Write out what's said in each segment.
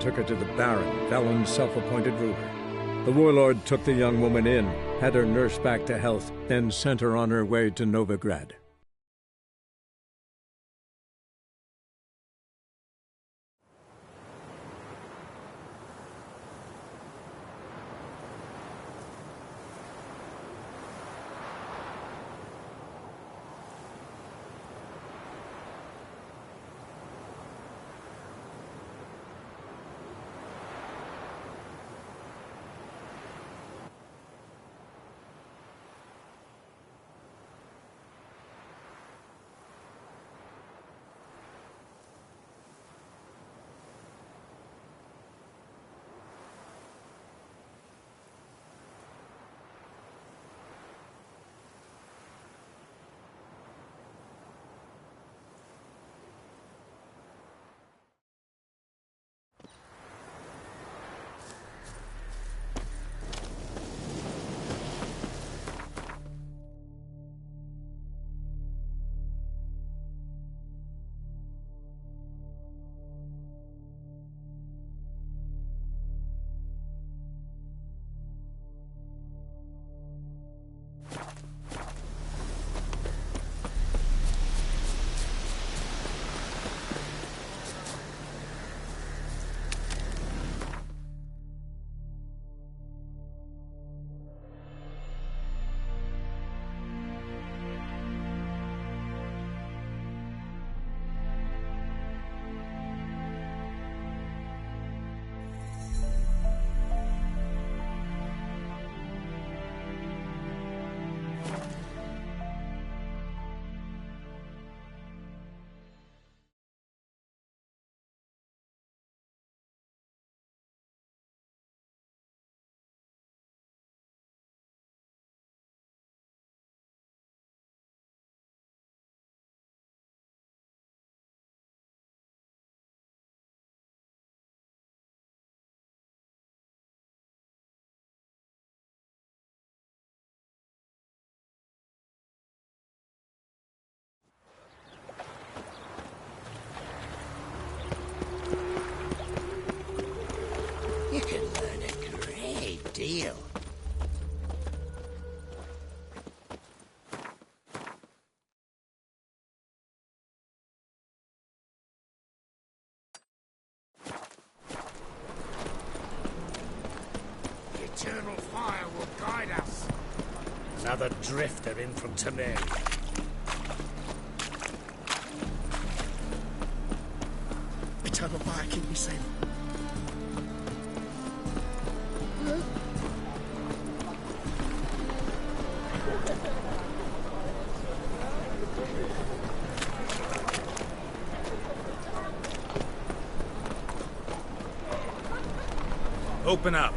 took her to the Baron, Valen's self-appointed ruler. The warlord took the young woman in, had her nursed back to health, then sent her on her way to Novigrad. You can learn a great deal. The eternal fire will guide us. Another drifter in from Tamir. Eternal fire, keep me safe. Open up.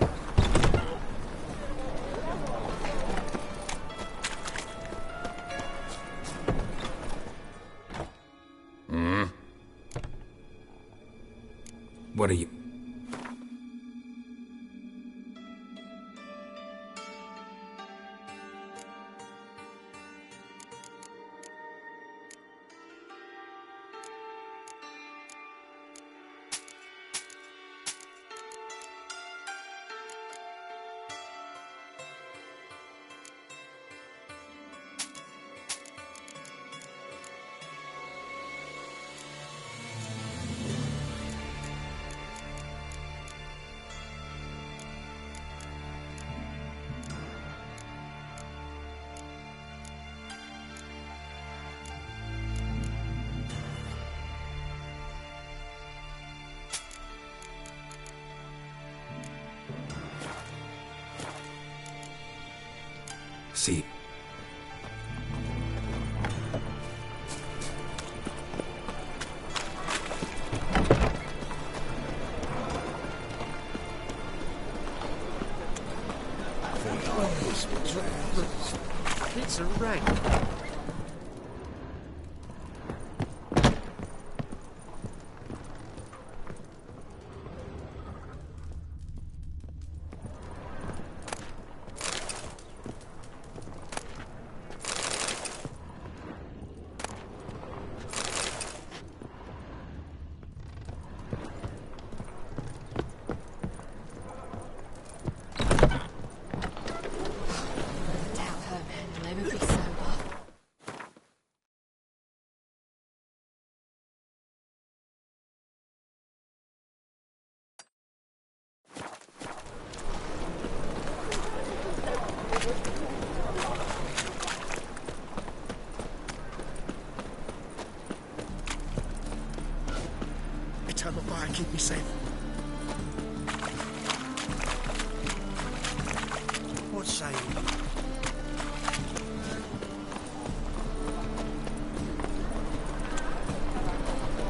What are you... See. It's a wreck. saying? What's saying?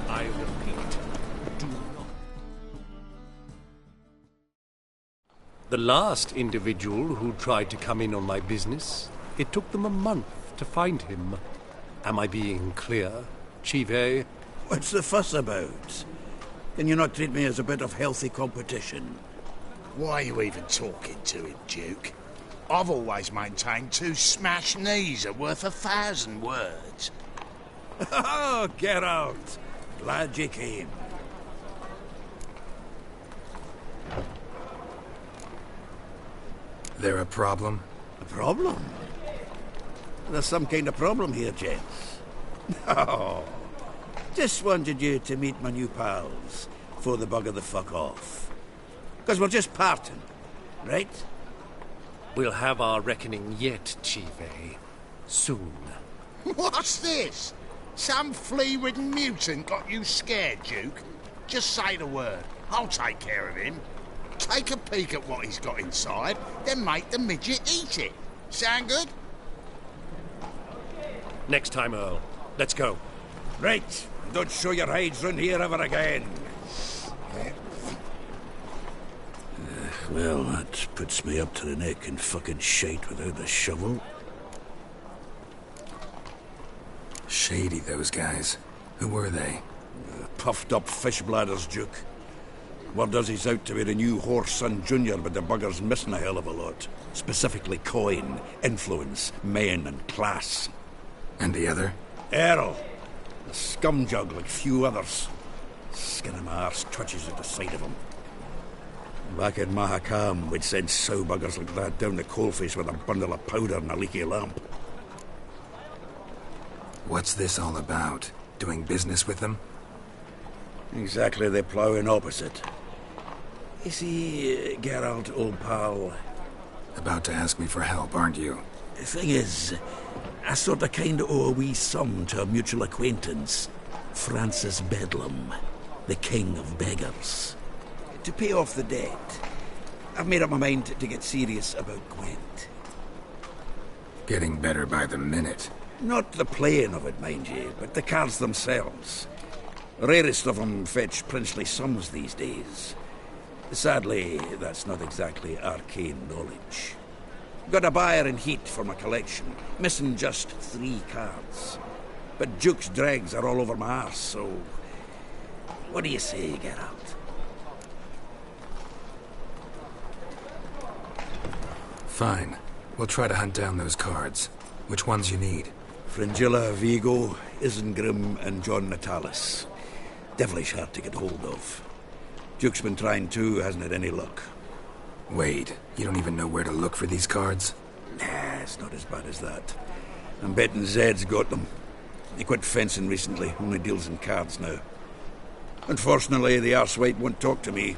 I repeat, do not. The last individual who tried to come in on my business, it took them a month to find him. Am I being clear, Chive? What's the fuss about? Can you not treat me as a bit of healthy competition? Why are you even talking to him, Duke? I've always maintained 2 smashed knees are worth 1,000 words. Oh, get out! Glad you came. There a problem? A problem? There's some kind of problem here, gents. Oh, just wanted you to meet my new pals before they bugger the fuck off. Because we're just parting, right? We'll have our reckoning yet, Chive. Soon. What's this? Some flea-ridden mutant got you scared, Duke? Just say the word. I'll take care of him. Take a peek at what he's got inside, then make the midget eat it. Sound good? Next time, Earl. Let's go. Right. Don't show your hides round here ever again. Well, that puts me up to the neck in fucking shite without the shovel. Shady, those guys. Who were they? Puffed up fish bladders, Duke. Word does he's out to be the new Whoreson Junior, but the bugger's missing a hell of a lot. Specifically coin, influence, men, and class. And the other? Earl. A scumjug like few others. Skin of my arse twitches at the sight of him. Back in Mahakam, we'd send sow buggers like that down the coalface with a bundle of powder and a leaky lamp. What's this all about? Doing business with them? Exactly the ploughing opposite. You see, Geralt, old pal... About to ask me for help, aren't you? The thing is, I sort of kind of owe a wee sum to a mutual acquaintance. Francis Bedlam, the king of beggars. To pay off the debt, I've made up my mind to get serious about Gwent. Getting better by the minute. Not the playing of it, mind you, but the cards themselves. Rarest of them fetch princely sums these days. Sadly, that's not exactly arcane knowledge. Got a buyer in heat for my collection, missing just 3 cards. But Duke's dregs are all over my arse, so... What do you say, Geralt? Fine. We'll try to hunt down those cards. Which ones you need? Fringilla, Vigo, Isengrim, and John Natalis. Devilish hard to get hold of. Duke's been trying too, hasn't had any luck. Wait, you don't even know where to look for these cards? Nah, it's not as bad as that. I'm betting Zed's got them. He quit fencing recently, only deals in cards now. Unfortunately, the arsewite won't talk to me.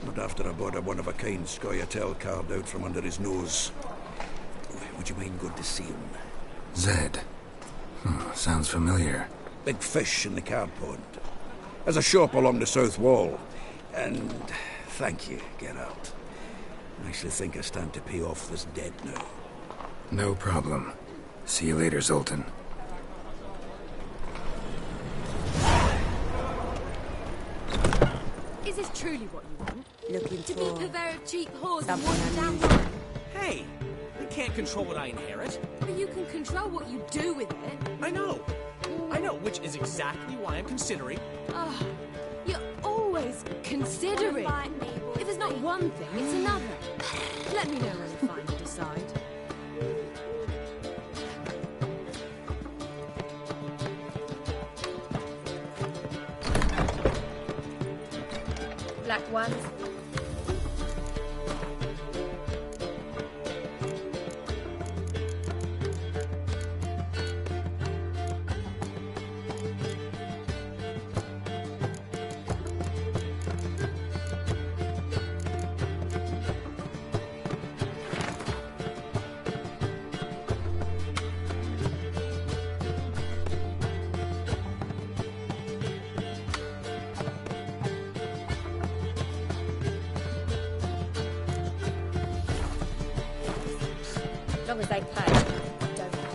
Not after I bought a one-of-a-kind Scoia'tael card out from under his nose. Would you mind going to see him? Zed. Sounds familiar. Big fish in the card pond. There's a shop along the south wall. And thank you, Geralt. I actually think I stand to pay off this debt now. No problem. See you later, Zoltan. Is this truly what you want? Looking To be for a purveyor of cheap whores and something watered down unusual. wine? Hey, I can't control what I inherit. But you can control what you do with it. I know, which is exactly why I'm considering. Oh, you're always considering. If it's not one thing, it's another. Let me know when you finally decide. Black ones. long as they pay. Don't they?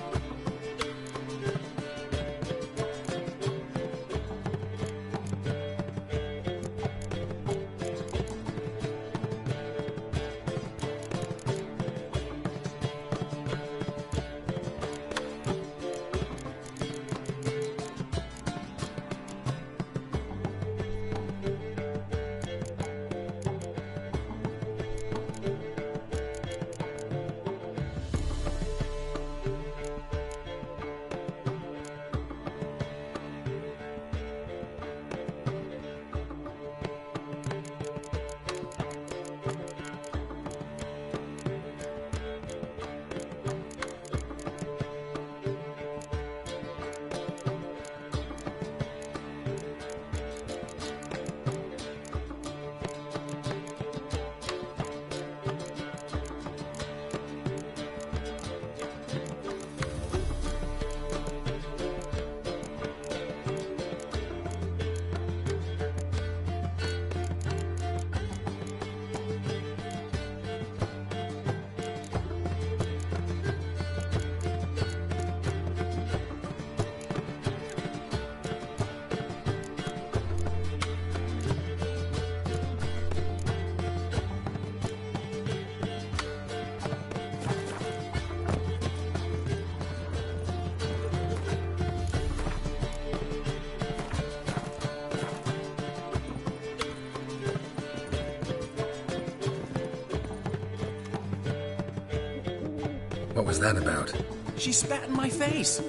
What was that about? She spat in my face.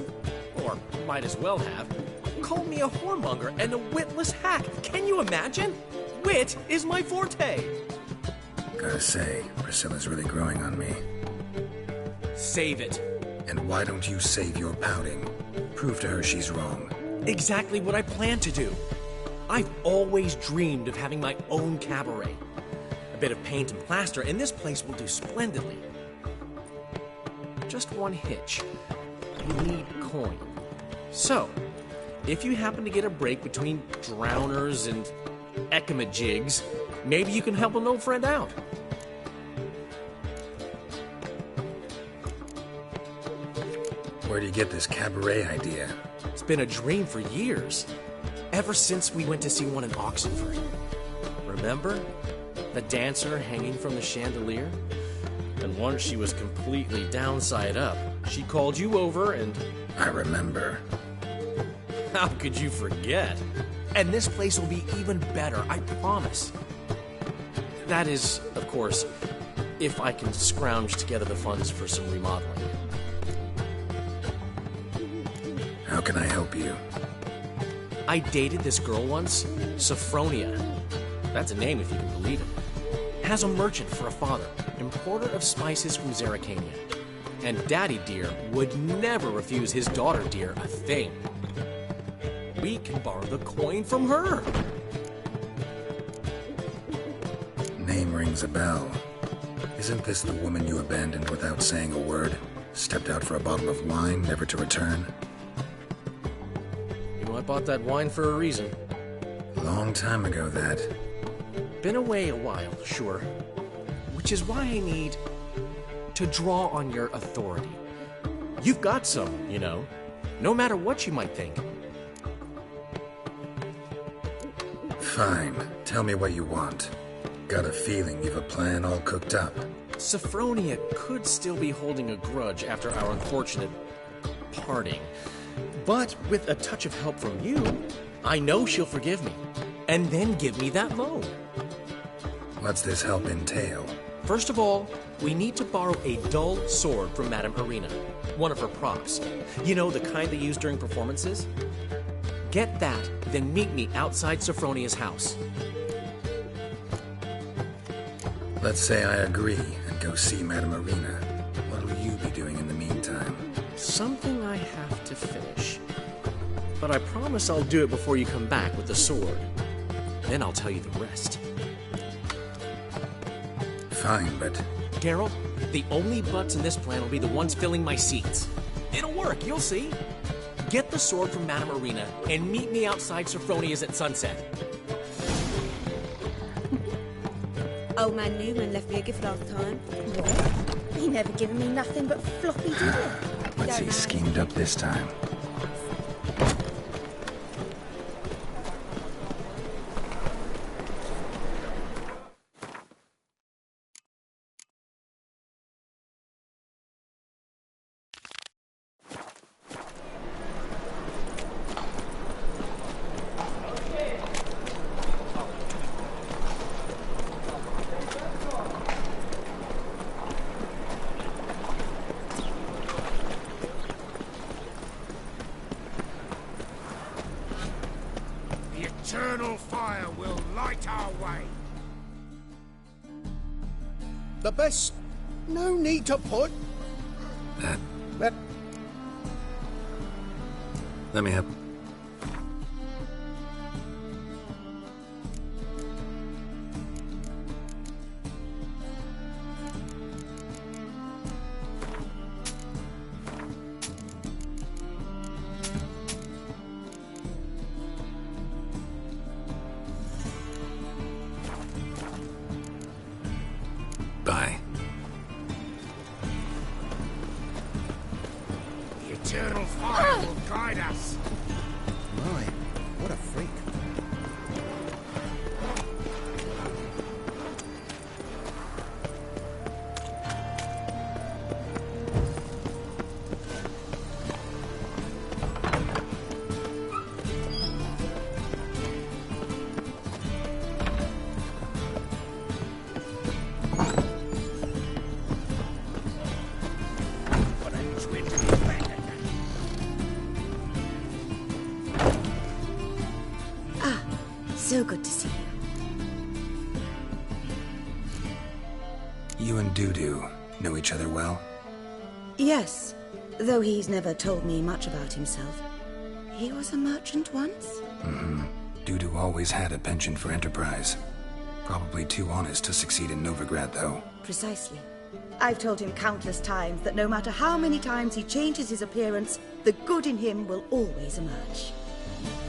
Or might as well have. Called me a whoremonger and a witless hack. Can you imagine? Wit is my forte. Gotta say, Priscilla's really growing on me. Save it. And why don't you save your pouting? Prove to her she's wrong. Exactly what I plan to do. I've always dreamed of having my own cabaret. A bit of paint and plaster, and this place will do splendidly. Just one hitch. You need coin. So, if you happen to get a break between drowners and ecamajigs, maybe you can help an old friend out. Where do you get this cabaret idea? It's been a dream for years. Ever since we went to see one in Oxenford. Remember? The dancer hanging from the chandelier? And once she was completely downside up, she called you over and... I remember. How could you forget? And this place will be even better, I promise. That is, of course, if I can scrounge together the funds for some remodeling. How can I help you? I dated this girl once, Sophronia. That's a name if you can believe it. Has a merchant for a father, importer of spices from Zerrikania. And Daddy Dear would never refuse his daughter Dear a thing. We can borrow the coin from her. Name rings a bell. Isn't this the woman you abandoned without saying a word? Stepped out for a bottle of wine, never to return? You know, I bought that wine for a reason. Long time ago, that. Been away a while, sure. Which is why I need to draw on your authority. You've got some, you know, no matter what you might think. Fine. Tell me what you want. Got a feeling you've a plan all cooked up. Sophronia could still be holding a grudge after our unfortunate parting. But with a touch of help from you, I know she'll forgive me. And then give me that loan. What's this help entail? First of all, we need to borrow a dull sword from Madame Arena. One of her props. You know, the kind they use during performances? Get that, then meet me outside Sophronia's house. Let's say I agree and go see Madame Arena. What'll you be doing in the meantime? Something I have to finish. But I promise I'll do it before you come back with the sword. Then I'll tell you the rest. Fine, but... Geralt, the only butts in this plan will be the ones filling my seats. It'll work, you'll see. Get the sword from Madame Arena and meet me outside Sophronia's at sunset. Old man Newman left me a gift last time. He never given me nothing but floppy, did he? What's he schemed up this time? Eternal fire will light our way. The best. No need to put. Let me help. Bye. The eternal fire will guide us. My, what a freak. What a twiddly bang. So good to see you. You and Dudu know each other well? Yes, though he's never told me much about himself. He was a merchant once? Dudu always had a penchant for enterprise. Probably too honest to succeed in Novigrad, though. Precisely. I've told him countless times that no matter how many times he changes his appearance, the good in him will always emerge.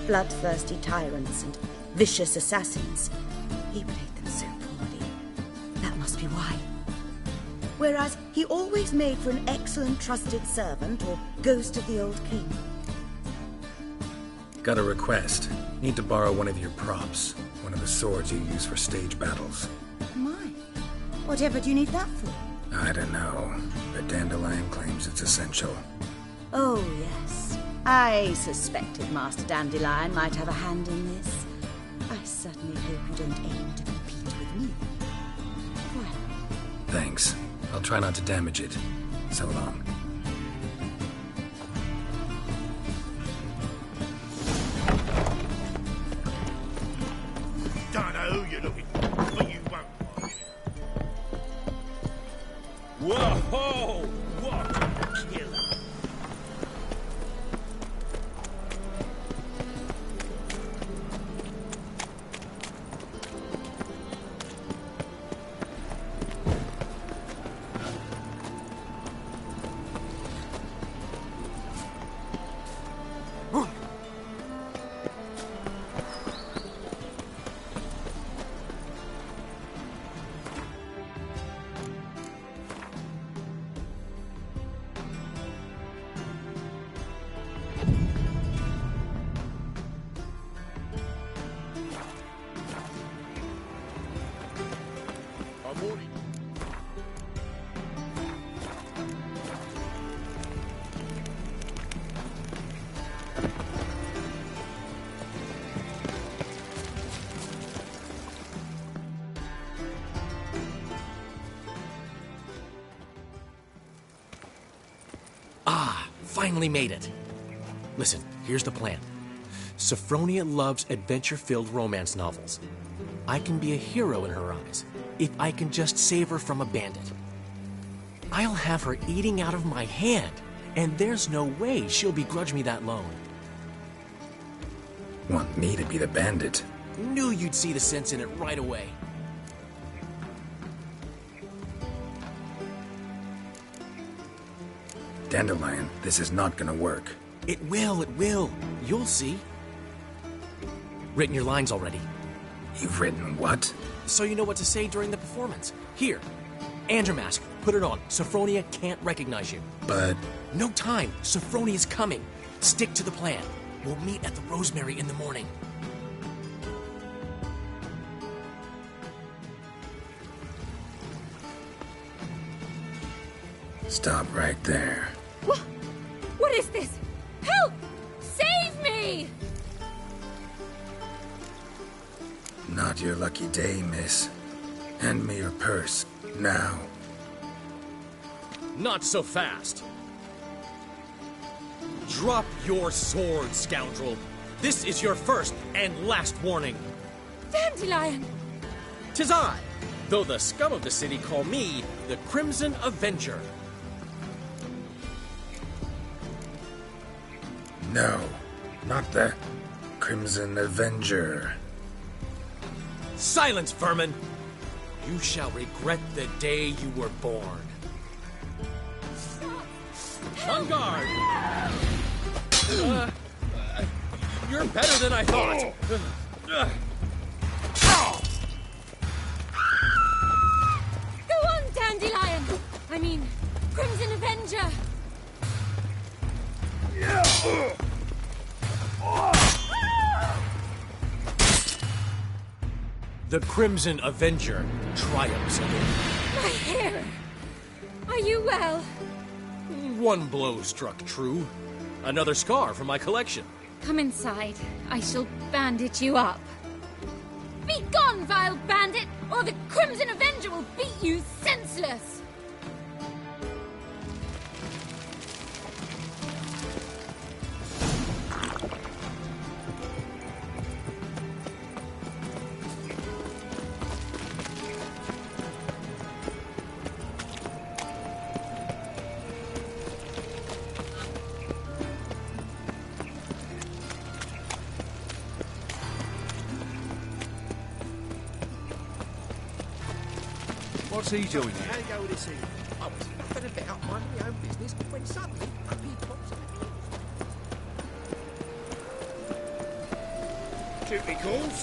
Bloodthirsty tyrants and vicious assassins. He played them so poorly. That must be why. Whereas he always made for an excellent trusted servant or ghost of the old king. Got a request. Need to borrow one of your props. One of the swords you use for stage battles. My, whatever do you need that for? I don't know, but Dandelion claims it's essential. Oh, yes. I suspected Master Dandelion might have a hand in this. I certainly hope you don't aim to compete with me. Well, Thanks. I'll try not to damage it. So long. Don't know who you're looking for, but you won't find it. Whoa! What a killer! Finally made it. Listen, here's the plan. Sophronia loves adventure-filled romance novels. I can be a hero in her eyes if I can just save her from a bandit. I'll have her eating out of my hand, and there's no way she'll begrudge me that loan. Want me to be the bandit? Knew you'd see the sense in it right away. Dandelion, this is not gonna work. It will. You'll see. Written your lines already. You've written what? So you know what to say during the performance. Here, and your mask. Put it on. Sophronia can't recognize you. But... No time. Sophronia's coming. Stick to the plan. We'll meet at the Rosemary in the morning. Stop right there. What is this? Help! Save me! Not your lucky day, miss. Hand me your purse, now. Not so fast. Drop your sword, scoundrel. This is your first and last warning. Dandelion! 'Tis I, though the scum of the city call me the Crimson Avenger. No, not the Crimson Avenger. Silence, vermin! You shall regret the day you were born. On guard! You're better than I thought. Go on, Dandelion! I mean, Crimson Avenger! The Crimson Avenger triumphs again. My hair! Are you well? One blow struck true. Another scar from my collection. Come inside. I shall bandage you up. Be gone, vile bandit, or the Crimson Avenger will beat you senseless! What's he doing here? How go this evening? I was nothing about minding my own business when suddenly up he pops out. Duty calls.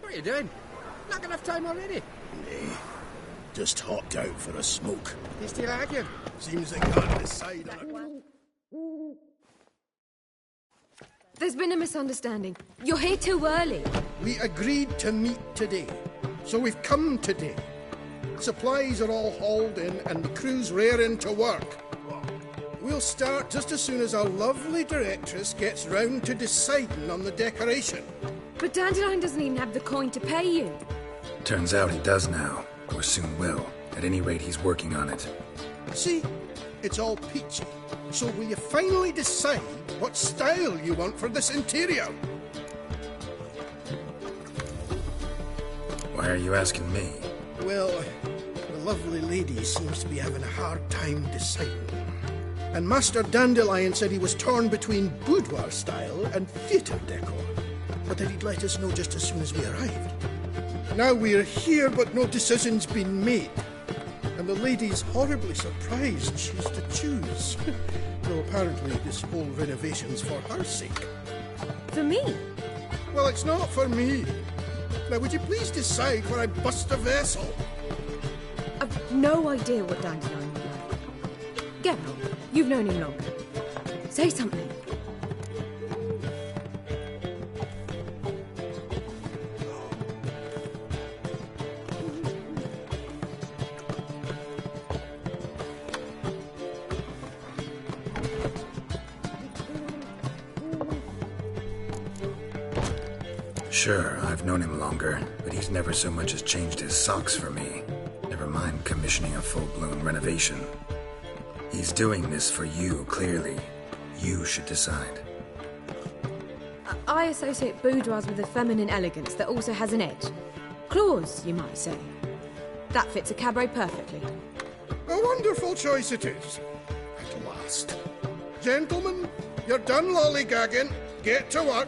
What are you doing? Not enough time already? Nay, just hopped out for a smoke. You still arguing? Seems they can't decide on There's been a misunderstanding. You're here too early. We agreed to meet today, so we've come today. Supplies are all hauled in and the crew's raring to work. We'll start just as soon as our lovely directress gets round to deciding on the decoration. But Dandelion doesn't even have the coin to pay you. Turns out he does now, or soon will. At any rate, he's working on it. See, it's all peachy. So will you finally decide what style you want for this interior? Why are you asking me? Well, the lovely lady seems to be having a hard time deciding. And Master Dandelion said he was torn between boudoir style and theatre decor, but that he'd let us know just as soon as we arrived. Now we're here, but no decision's been made. and the lady's horribly surprised she's to choose. Though apparently this whole renovation's for her sake. For me? Well, it's not for me. Now, would you please decide where I bust a vessel? I've no idea what Dandelion would like. Get on. You've known him longer. Say something. Sure, I've known him longer, but he's never so much as changed his socks for me. Never mind commissioning a full-blown renovation. He's doing this for you, clearly. You should decide. I associate boudoirs with a feminine elegance that also has an edge. Claws, you might say. That fits a cabaret perfectly. A wonderful choice it is. At last. Gentlemen, you're done lollygagging. Get to work.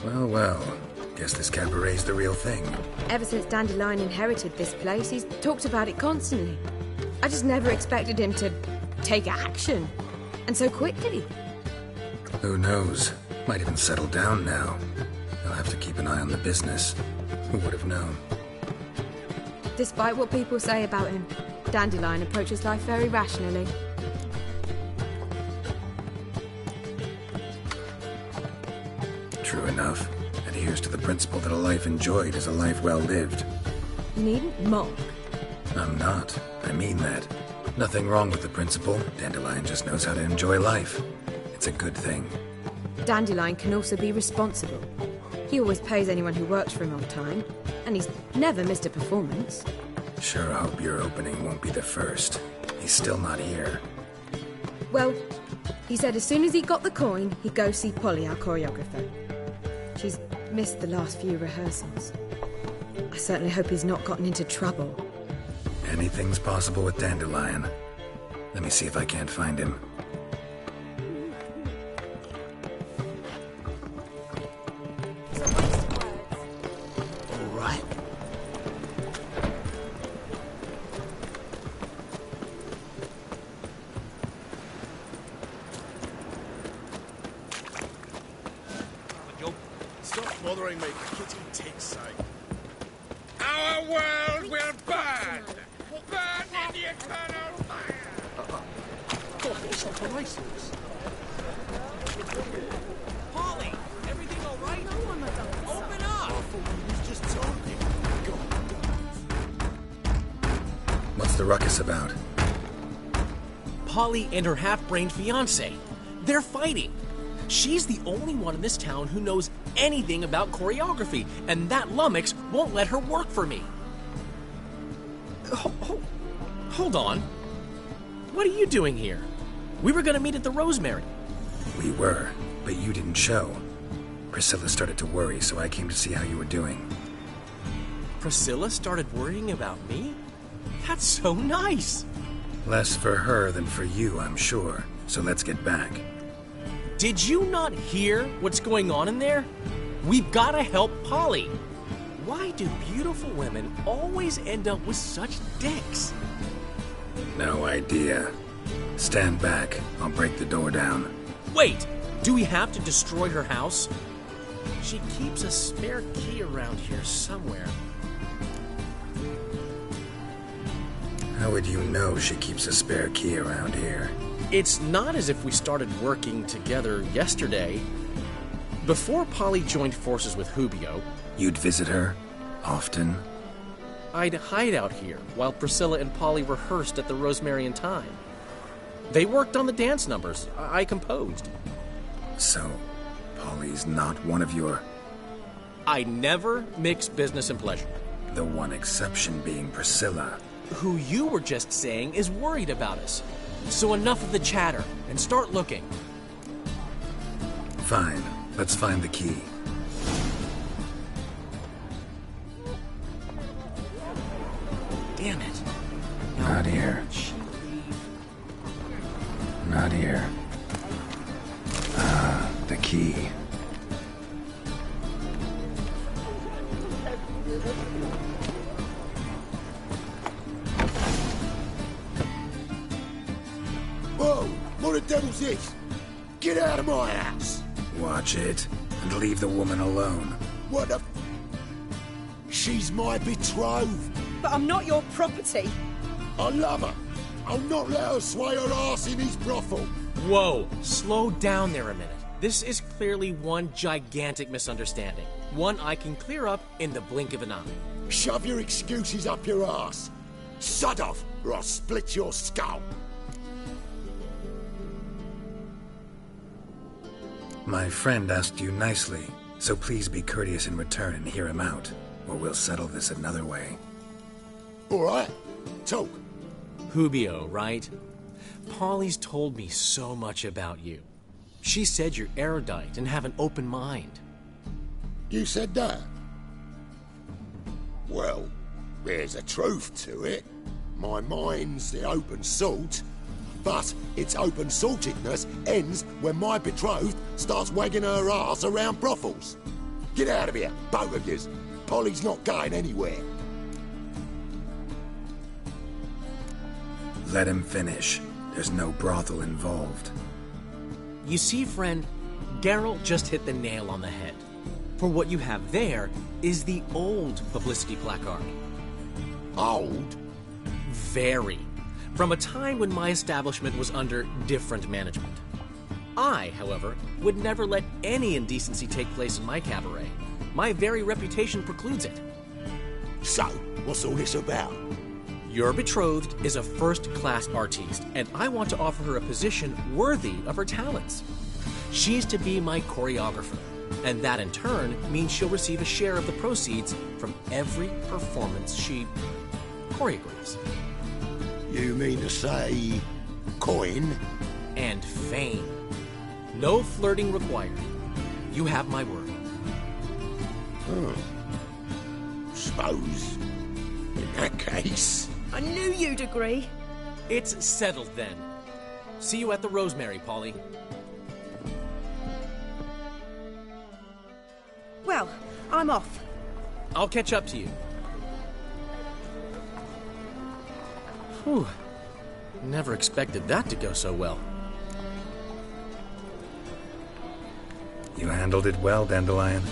Well, well. Guess this cabaret's the real thing. Ever since Dandelion inherited this place, he's talked about it constantly. I just never expected him to take action. And so quickly. Who knows? Might even settle down now. I'll have to keep an eye on the business. Who would have known? Despite what people say about him, Dandelion approaches life very rationally. True enough. Adheres to the principle that a life enjoyed is a life well lived. You needn't mock. I'm not. I mean that. Nothing wrong with the principle. Dandelion just knows how to enjoy life. It's a good thing. Dandelion can also be responsible. He always pays anyone who works for him on time, and he's never missed a performance. Sure hope your opening won't be the first. He's still not here. Well, he said as soon as he got the coin, he'd go see Polly, our choreographer. She's missed the last few rehearsals. I certainly hope he's not gotten into trouble. Anything's possible with Dandelion. Let me see if I can't find him. All right. Stop bothering me. Kitty takes sake. Our world will burn! Burn in the eternal fire! God, what's up for races? Polly, everything all right? Open up! I thought we was just talking. What's the ruckus about? Polly and her half-brained fiancé. They're fighting. She's the only one in this town who knows anything about choreography, and that lummox won't let her work for me. Hold on. What are you doing here? We were going to meet at the Rosemary. We were, but you didn't show. Priscilla started to worry, so I came to see how you were doing. Priscilla started worrying about me? That's so nice. Less for her than for you, I'm sure. So let's get back. Did you not hear what's going on in there? We've got to help Polly. Why do beautiful women always end up with such dicks? No idea. Stand back. I'll break the door down. Wait, do we have to destroy her house? She keeps a spare key around here somewhere. How would you know she keeps a spare key around here? It's not as if we started working together yesterday. Before Polly joined forces with Hubio, You'd visit her? Often? I'd hide out here while Priscilla and Polly rehearsed at the Rosemary and Thyme. They worked on the dance numbers. I composed. So, Polly's not one of your... I never mix business and pleasure. The one exception being Priscilla. Who you were just saying is worried about us. So enough of the chatter, and start looking. Fine. Let's find the key. Damn it. Not here. Not here. Ah, the key. devil's this? Get out of my house! Watch it, and leave the woman alone. What the... She's my betrothed. But I'm not your property. I love her. I'll not let her sway her ass in his brothel. Whoa, slow down there a minute. This is clearly one gigantic misunderstanding. One I can clear up in the blink of an eye. Shove your excuses up your ass. Sod off, or I'll split your skull. My friend asked you nicely, so please be courteous in return and hear him out, or we'll settle this another way. All right, talk. Hubio, right? Polly's told me so much about you. She said you're erudite and have an open mind. You said that? Well, there's a truth to it. My mind's the open salt, but its open saltedness ends when my betrothed starts wagging her ass around brothels. Get out of here, both of yous. Polly's not going anywhere. Let him finish. There's no brothel involved. You see, friend, Geralt just hit the nail on the head. For what you have there is the old publicity placard. Old? Very. From a time when my establishment was under different management. I, however, would never let any indecency take place in my cabaret. My very reputation precludes it. So, what's all this about? Your betrothed is a first-class artiste, and I want to offer her a position worthy of her talents. She's to be my choreographer, and that in turn means she'll receive a share of the proceeds from every performance she choreographs. You mean to say... coin? And fame. No flirting required. You have my word. Suppose... in that case... I knew you'd agree. It's settled then. See you at the Rosemary, Polly. Well, I'm off. I'll catch up to you. Whew. Never expected that to go so well. You handled it well, Dandelion.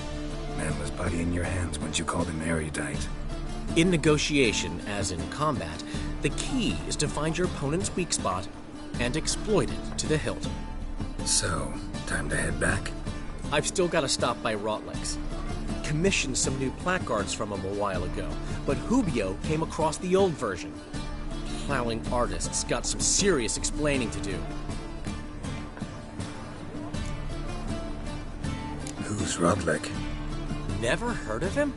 Man was body in your hands once you called him erudite. In negotiation, as in combat, the key is to find your opponent's weak spot and exploit it to the hilt. So, time to head back? I've still got to stop by Rotlick's. Commissioned some new placards from him a while ago, but Hubio came across the old version. Plowing artists got some serious explaining to do. Who's Rotlick? Never heard of him?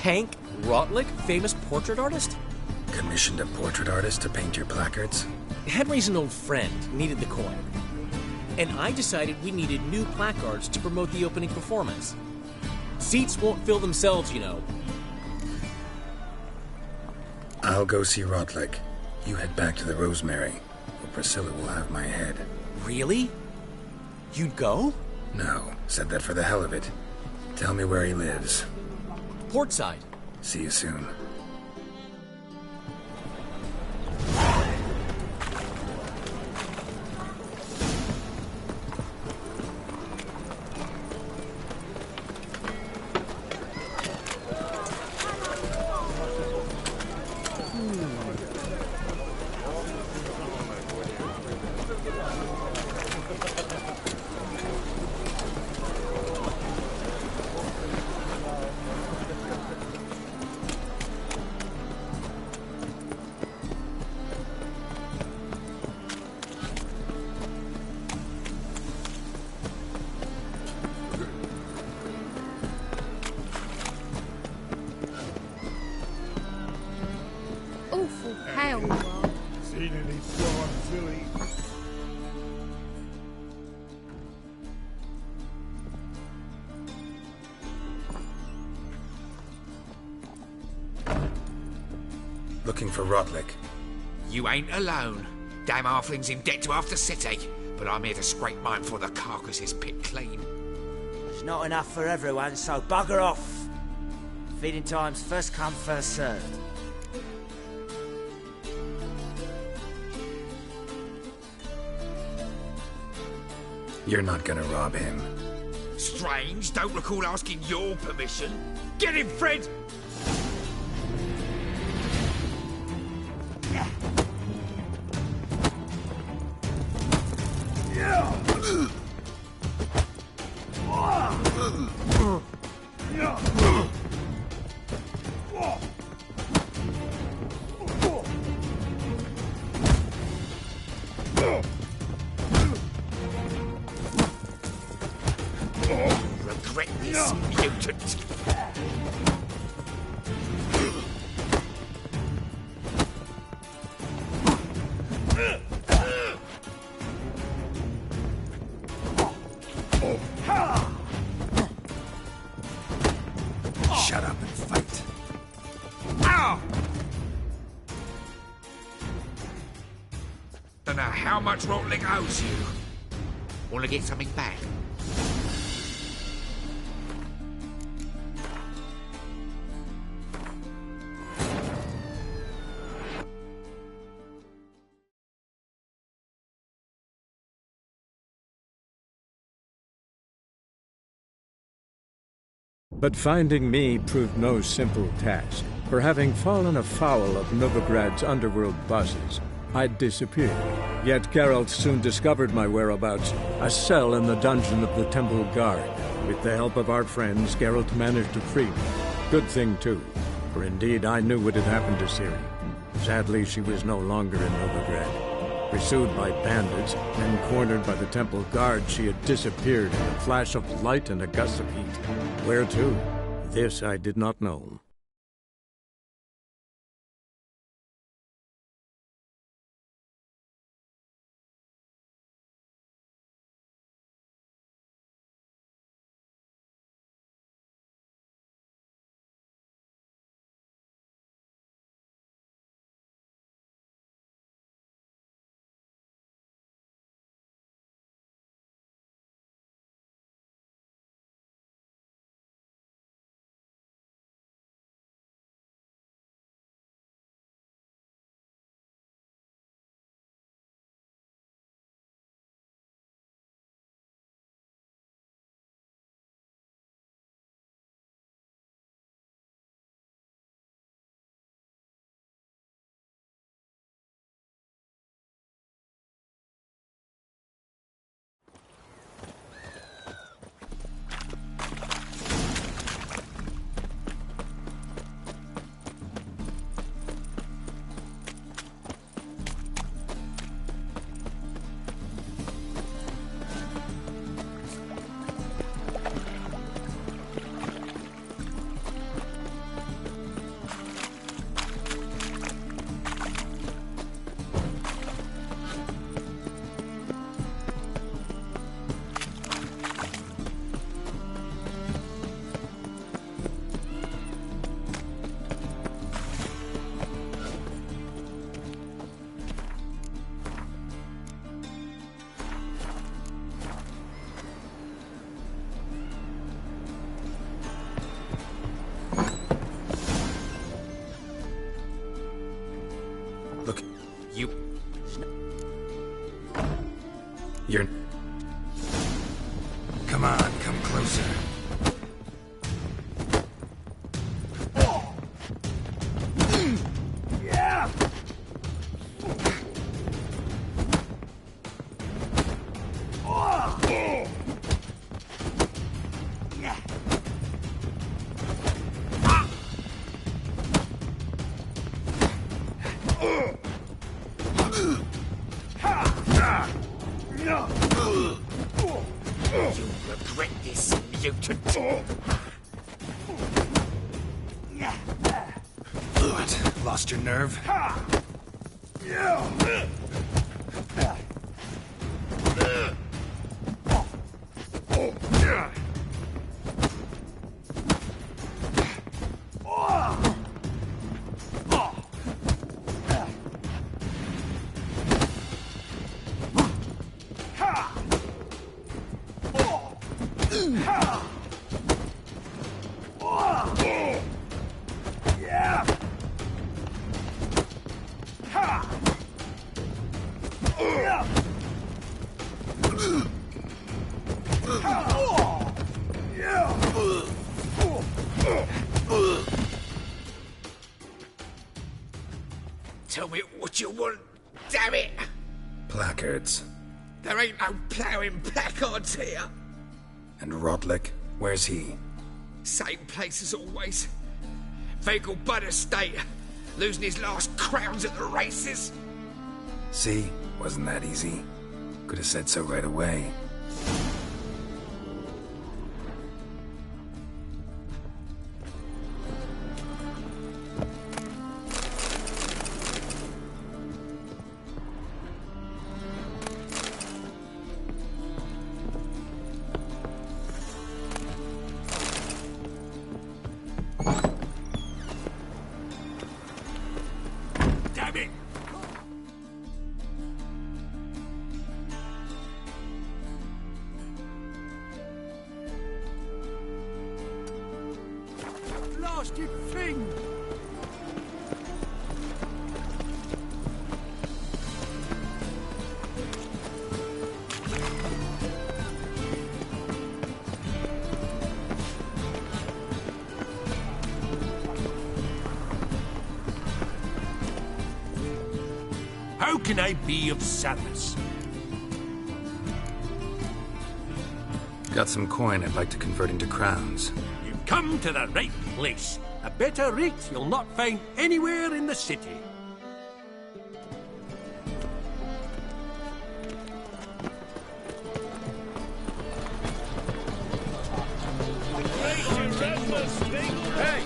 Hank Rotlick, famous portrait artist? Commissioned a portrait artist to paint your placards? Henry's an old friend, needed the coin. And I decided we needed new placards to promote the opening performance. Seats won't fill themselves, you know. I'll go see Rotlick. You head back to the Rosemary, or Priscilla will have my head. Really? You'd go? No, said that for the hell of it. Tell me where he lives. Portside. See you soon. Awful pale you are. Seen any flying filly? Looking for Rotlick. You ain't alone. Damn halfling's in debt to half the city, but I'm here to scrape mine before the carcass is picked clean. There's not enough for everyone, so bugger off. Feeding time's first come, first served. You're not gonna rob him. Strange, don't recall asking your permission. Get him, Fred! Regret this, mutant. Shut up and fight. Ow! Don't know how much Rotling owes you. Want to get something back? But finding me proved no simple task, for having fallen afoul of Novigrad's underworld bosses, I'd disappeared. Yet Geralt soon discovered my whereabouts, a cell in the dungeon of the Temple Guard. With the help of our friends, Geralt managed to free me. Good thing, too, for indeed I knew what had happened to Ciri. Sadly, she was no longer in Novigrad. Pursued by bandits, then cornered by the Temple Guard, she had disappeared in a flash of light and a gust of heat. Where to? This I did not know. Look, You... you're... Come on, come closer. You'll regret this, mutant. What? Lost your nerve? damn it! Placards. There ain't no ploughing placards here. And Rodlick, where's he? Same place as always. Vegal Bud Estate. Losing his last crowns at the races. See? Wasn't that easy? Could have said so right away. Damn it! Blasted thing! How can I be of service? Got some coin I'd like to convert into crowns. You've come to the right place. A better rate you'll not find anywhere in the city. Hey!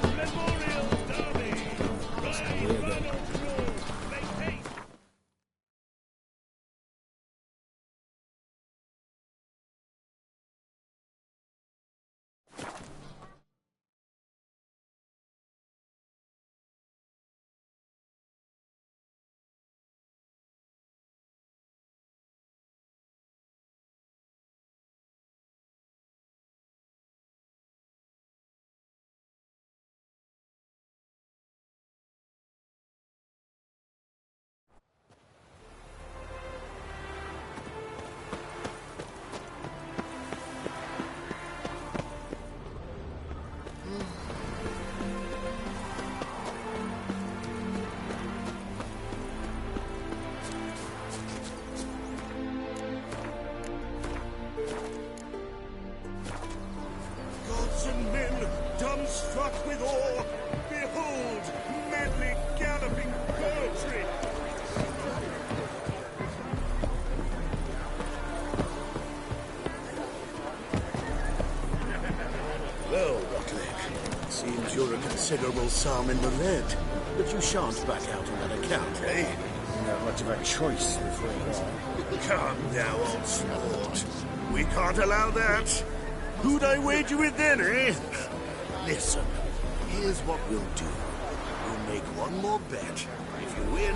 Gods and men, dumbstruck with awe, behold, madly galloping poetry! Well, Rotlick, seems you're a considerable psalm in the lead, but you shan't back out on that account, eh? Not much of a choice before long. Come now, old sport. We can't allow that. Who'd I wager with then, eh? Listen, here's what we'll do. We'll make one more bet. If you win,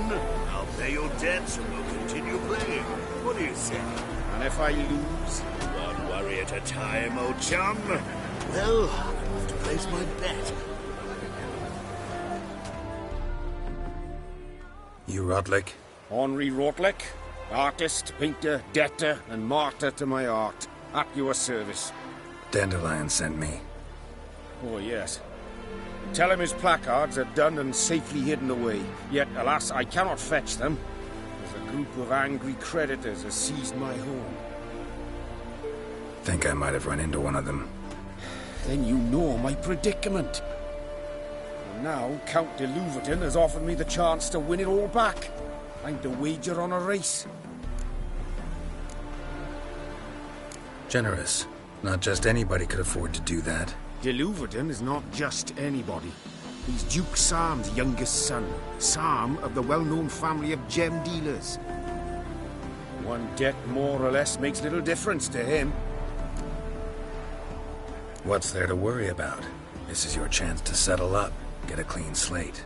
I'll pay your debts and we'll continue playing. What do you say? And if I lose? One worry at a time, old chum. Well, I'll have to place my bet. You Rodlick? Henri Rotlick, artist, painter, debtor, and martyr to my art. At your service. Dandelion sent me. Oh, yes. Tell him his placards are done and safely hidden away. Yet, alas, I cannot fetch them, as a group of angry creditors has seized my home. Think I might have run into one of them. Then you know my predicament. And now, Count de Louverton has offered me the chance to win it all back. I'm to wager on a race. Generous. Not just anybody could afford to do that. De Louverton is not just anybody. He's Duke Sam's youngest son. Sam of the well-known family of gem dealers. One debt more or less makes little difference to him. What's there to worry about? This is your chance to settle up, get a clean slate.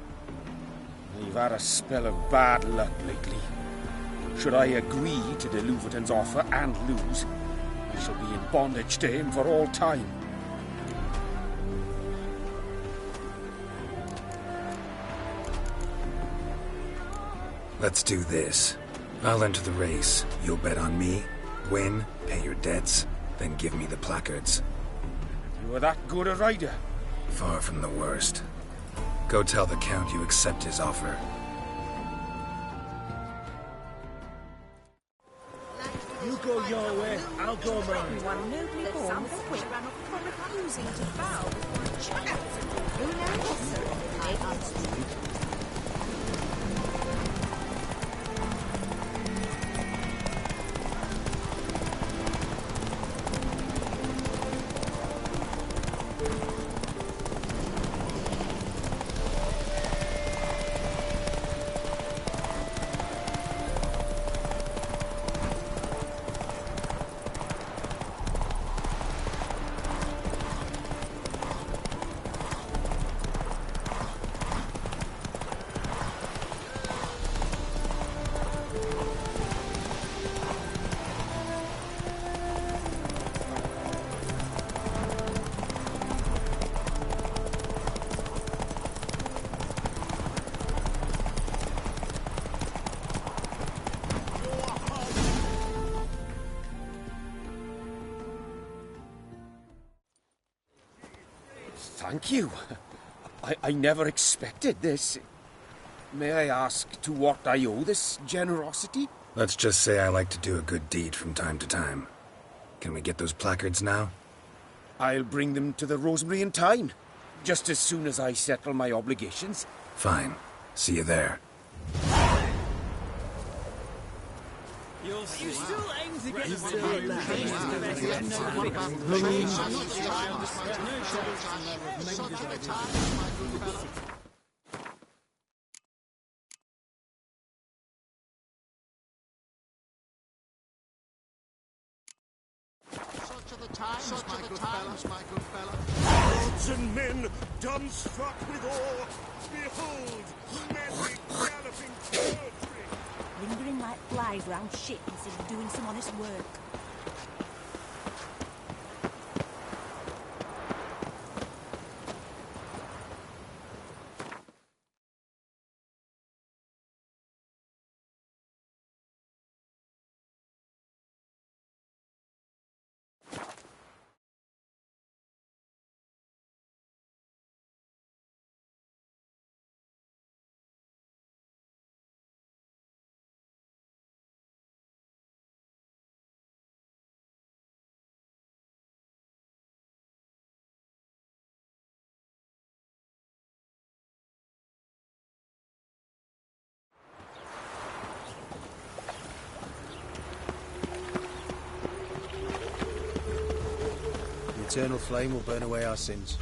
You've had a spell of bad luck lately. Should I agree to de Louverton's offer and lose, I shall be in bondage to him for all time. Let's do this. I'll enter the race. You'll bet on me, win, pay your debts, then give me the placards. You are that good a rider? Far from the worst. Go tell the Count you accept his offer. go your way, I'll go mine. Everyone nobly born with a quick run for refusing to bow before a child. Who knows? Thank you. I never expected this. May I ask to what I owe this generosity? Let's just say I like to do a good deed from time to time. Can we get those placards now? I'll bring them to the Rosemary in time, just as soon as I settle my obligations. Fine. See you there. You still aim to get Gods and men, dumb struck with awe, behold, many galloping poetry. Lingering like flies round shit instead of doing some honest work. The eternal flame will burn away our sins.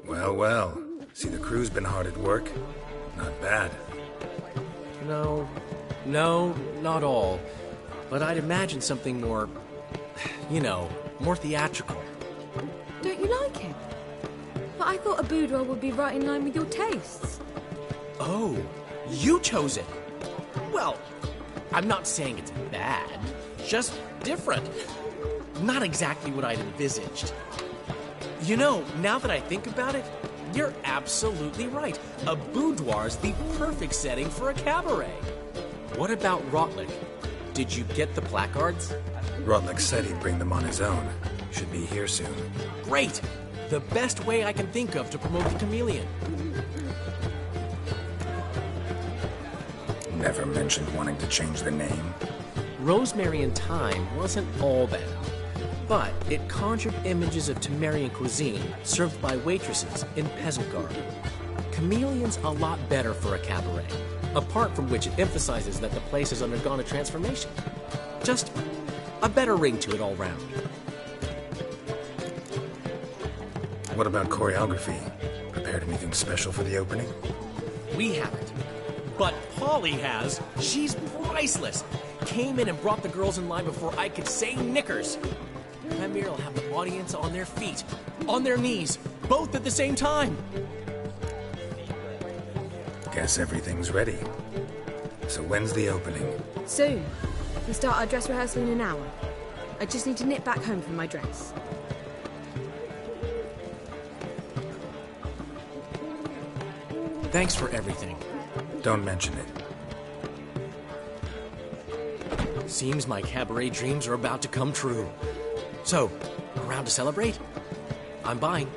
Well, well. See, the crew's been hard at work. Not bad. No, not all. But I'd imagine something more, more theatrical. Don't you like him? But I thought a boudoir would be right in line with your tastes. Oh, you chose it. Well, I'm not saying it's bad, just different. Not exactly what I'd envisaged. Now that I think about it, you're absolutely right. A boudoir's the perfect setting for a cabaret. What about Rotlick? Did you get the placards? Rotlick said he'd bring them on his own. Should be here soon. Great! The best way I can think of to promote the chameleon. Never mentioned wanting to change the name. Rosemary in Time wasn't all bad, but it conjured images of Temerian cuisine served by waitresses in peasant garb. Chameleon's a lot better for a cabaret, apart from which it emphasizes that the place has undergone a transformation. Just a better ring to it all round. What about choreography? Prepared anything special for the opening? We haven't. But Polly has. She's priceless. Came in and brought the girls in line before I could say knickers. Premier will have the audience on their feet, on their knees, both at the same time. Guess everything's ready. So when's the opening? Soon. We start our dress rehearsal in an hour. I just need to nip back home for my dress. Thanks for everything. Don't mention it. Seems my cabaret dreams are about to come true. So, around to celebrate? I'm buying.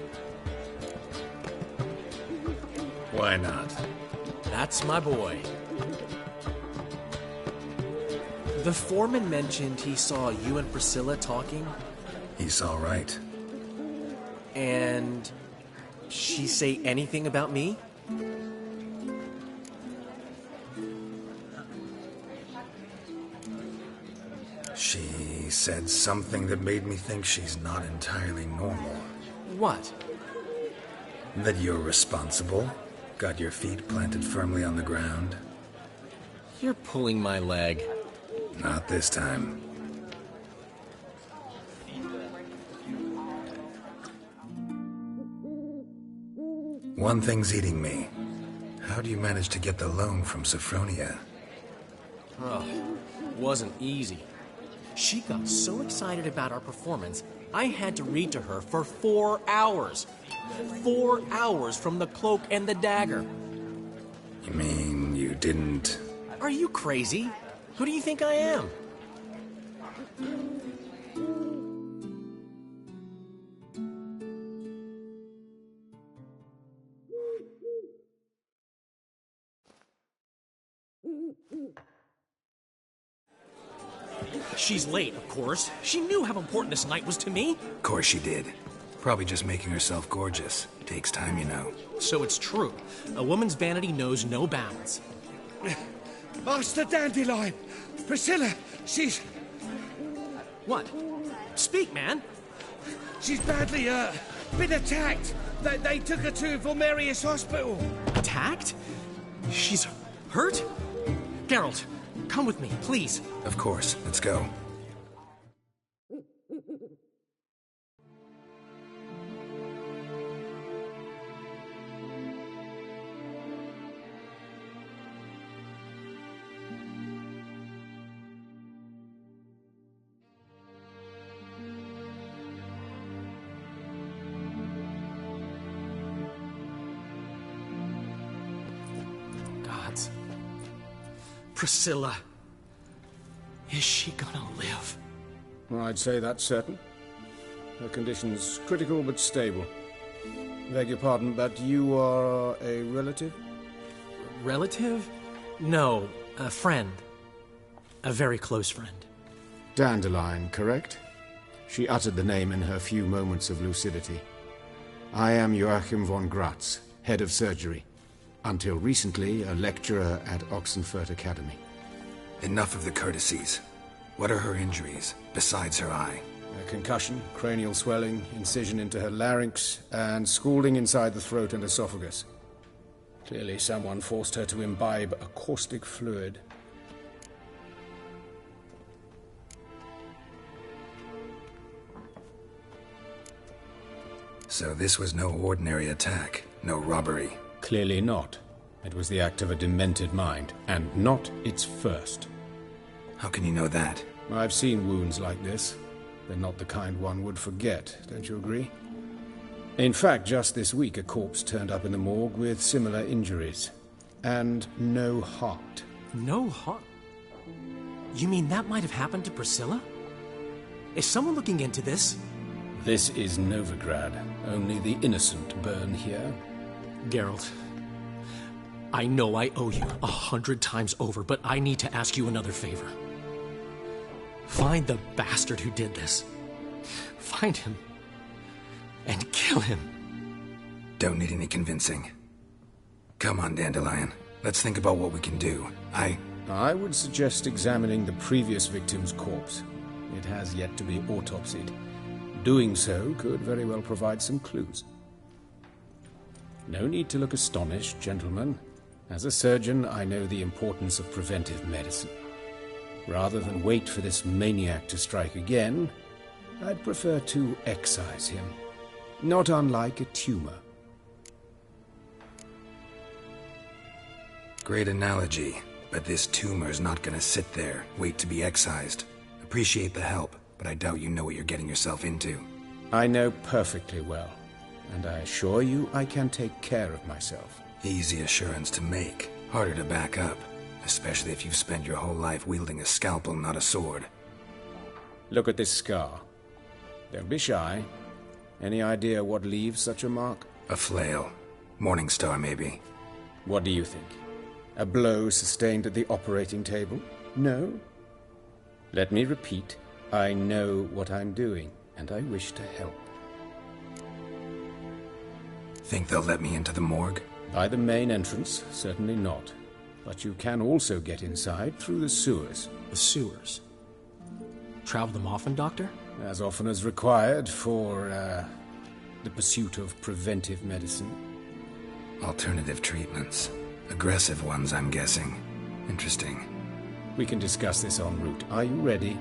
Why not? That's my boy. The foreman mentioned he saw you and Priscilla talking. He's all right. And she say anything about me? She said something that made me think she's not entirely normal. What? That you're responsible, got your feet planted firmly on the ground. You're pulling my leg. Not this time. One thing's eating me. How do you manage to get the loan from Sophronia? Oh, wasn't easy. She got so excited about our performance, I had to read to her for 4 hours. 4 hours from the Cloak and the Dagger. You mean you didn't... Are you crazy? Who do you think I am? She's late, of course. She knew how important this night was to me. Of course she did. Probably just making herself gorgeous. Takes time, you know. So it's true. A woman's vanity knows no bounds. Master Dandelion! Priscilla, she's... What? Speak, man. She's badly, been attacked. They took her to Vulmerius Hospital. Attacked? She's hurt? Geralt, come with me, please. Of course. Let's go. Gods. Priscilla. Is she gonna live? I'd say that's certain. Her condition's critical but stable. Beg your pardon, but you are a relative? Relative? No, a friend. A very close friend. Dandelion, correct? She uttered the name in her few moments of lucidity. I am Joachim von Gratz, head of surgery. Until recently, a lecturer at Oxenfurt Academy. Enough of the courtesies. What are her injuries, besides her eye? A concussion, cranial swelling, incision into her larynx, and scalding inside the throat and esophagus. Clearly someone forced her to imbibe a caustic fluid. So this was no ordinary attack, no robbery. Clearly not. It was the act of a demented mind, and not its first. How can you know that? I've seen wounds like this. They're not the kind one would forget, don't you agree? In fact, just this week a corpse turned up in the morgue with similar injuries. And no heart. No heart? You mean that might have happened to Priscilla? Is someone looking into this? This is Novigrad. Only the innocent burn here. Geralt, I know I owe you 100 times over, but I need to ask you another favor. Find the bastard who did this. Find him. And kill him. Don't need any convincing. Come on, Dandelion. Let's think about what we can do. I would suggest examining the previous victim's corpse. It has yet to be autopsied. Doing so could very well provide some clues. No need to look astonished, gentlemen. As a surgeon, I know the importance of preventive medicine. Rather than wait for this maniac to strike again, I'd prefer to excise him. Not unlike a tumor. Great analogy, but this tumor's not gonna sit there, wait to be excised. Appreciate the help, but I doubt you know what you're getting yourself into. I know perfectly well, and I assure you I can take care of myself. Easy assurance to make, harder to back up, especially if you've spent your whole life wielding a scalpel, not a sword. Look at this scar. Don't be shy. Any idea what leaves such a mark? A flail. Morningstar, maybe. What do you think? A blow sustained at the operating table? No? Let me repeat. I know what I'm doing, and I wish to help. Think they'll let me into the morgue? By the main entrance, certainly not. But you can also get inside through the sewers. The sewers? Travel them often, Doctor? As often as required for, the pursuit of preventive medicine. Alternative treatments. Aggressive ones, I'm guessing. Interesting. We can discuss this en route. Are you ready?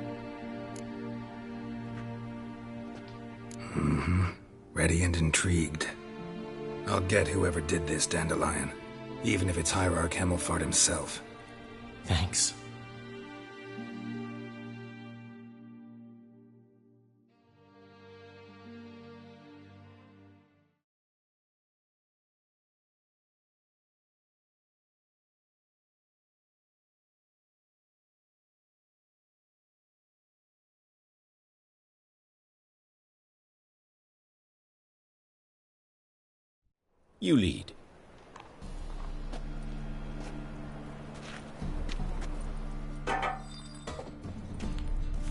Mm-hmm. Ready and intrigued. I'll get whoever did this, Dandelion. Even if it's Hierarch Hemmelfart himself. Thanks. You lead.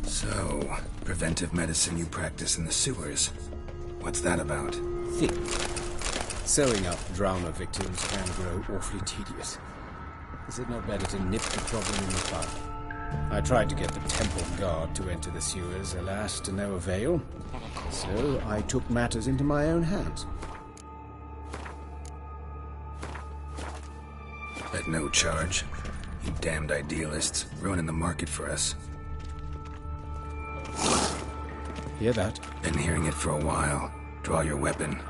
So, preventive medicine you practice in the sewers. What's that about? Think. Sewing up drowner victims can grow awfully tedious. Is it not better to nip the problem in the bud? I tried to get the temple guard to enter the sewers, alas, to no avail. So I took matters into my own hands. At no charge. You damned idealists, ruining the market for us. Hear that? Been hearing it for a while. Draw your weapon.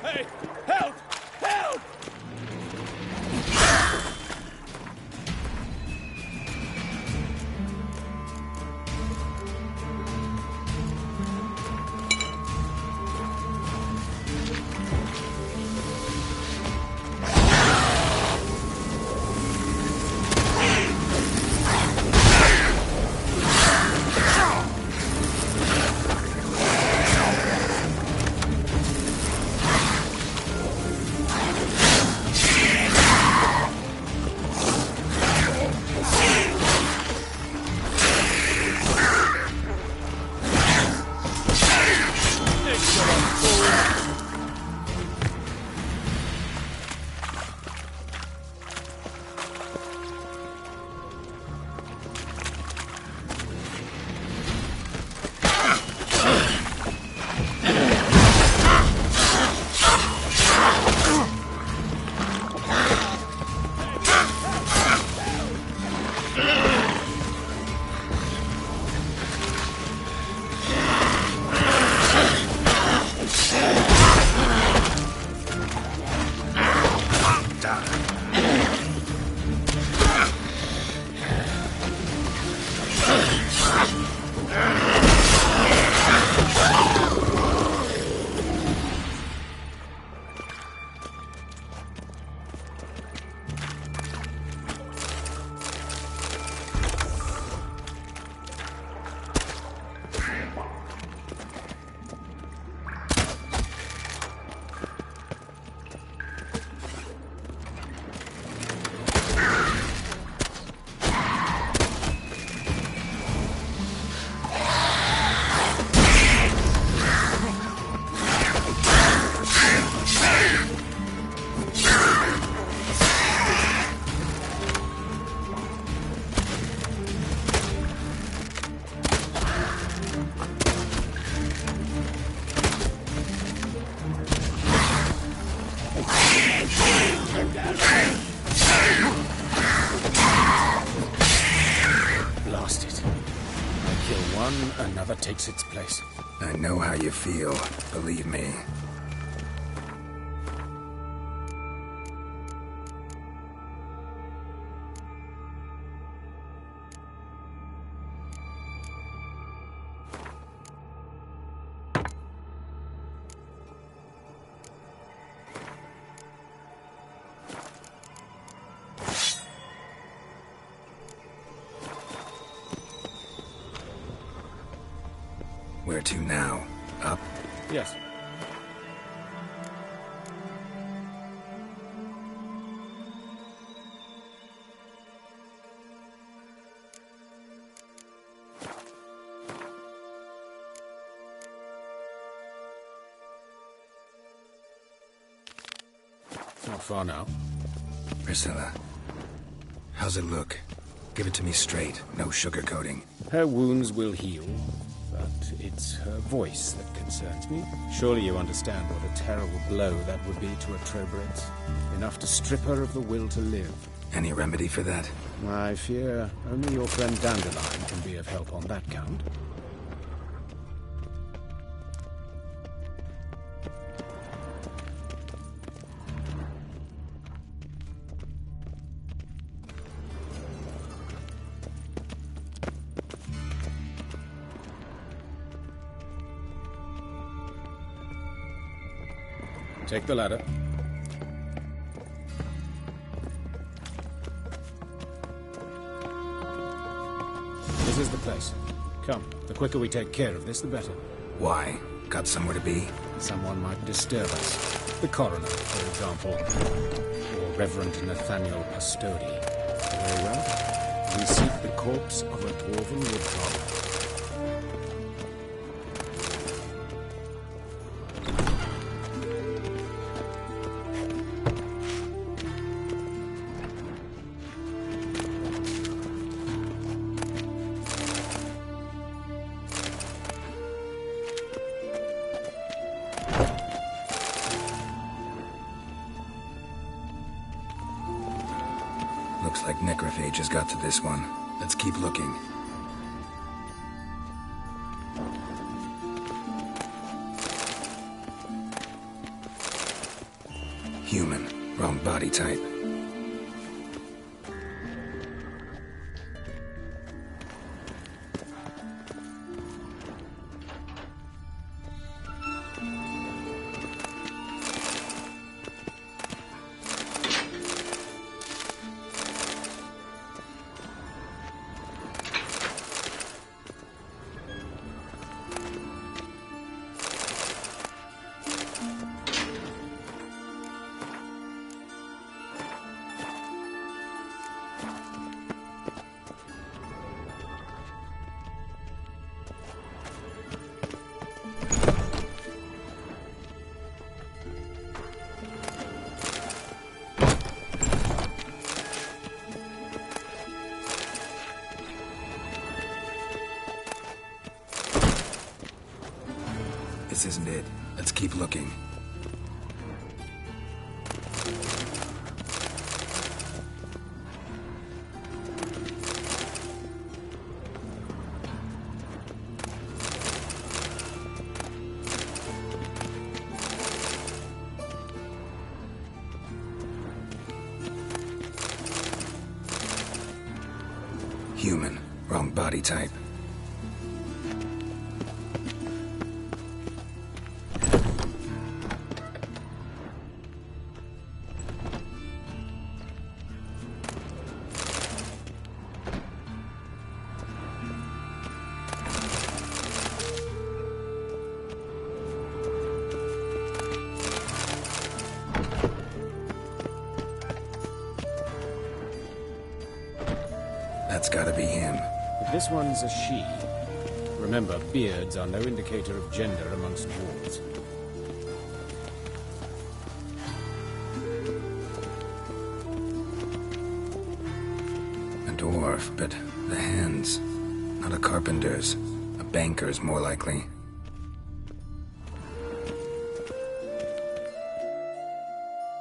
Hey! Help! Help! Blast it. I kill one, another takes its place. I know how you feel, believe me. Where to now? Up? Yes. Not far now. Priscilla, how's it look? Give it to me straight, no sugarcoating. Her wounds will heal, but it's her voice that concerns me. Surely you understand what a terrible blow that would be to a Trowbridge. Enough to strip her of the will to live. Any remedy for that? I fear only your friend Dandelion can be of help on that count. Take the ladder. This is the place. Come, the quicker we take care of this, the better. Why? Got somewhere to be? Someone might disturb us. The coroner, for example. Or Reverend Nathaniel Pastodi. Very well. We seek the corpse of a dwarven woodcarver. Looks like necrophage has got to this one. Let's keep looking. Human. Wrong body type. This isn't it. Let's keep looking. Human. Wrong body type. That's gotta be him. If this one's a she, remember, beards are no indicator of gender amongst dwarves. A dwarf, but the hands. Not a carpenter's. A banker's, more likely.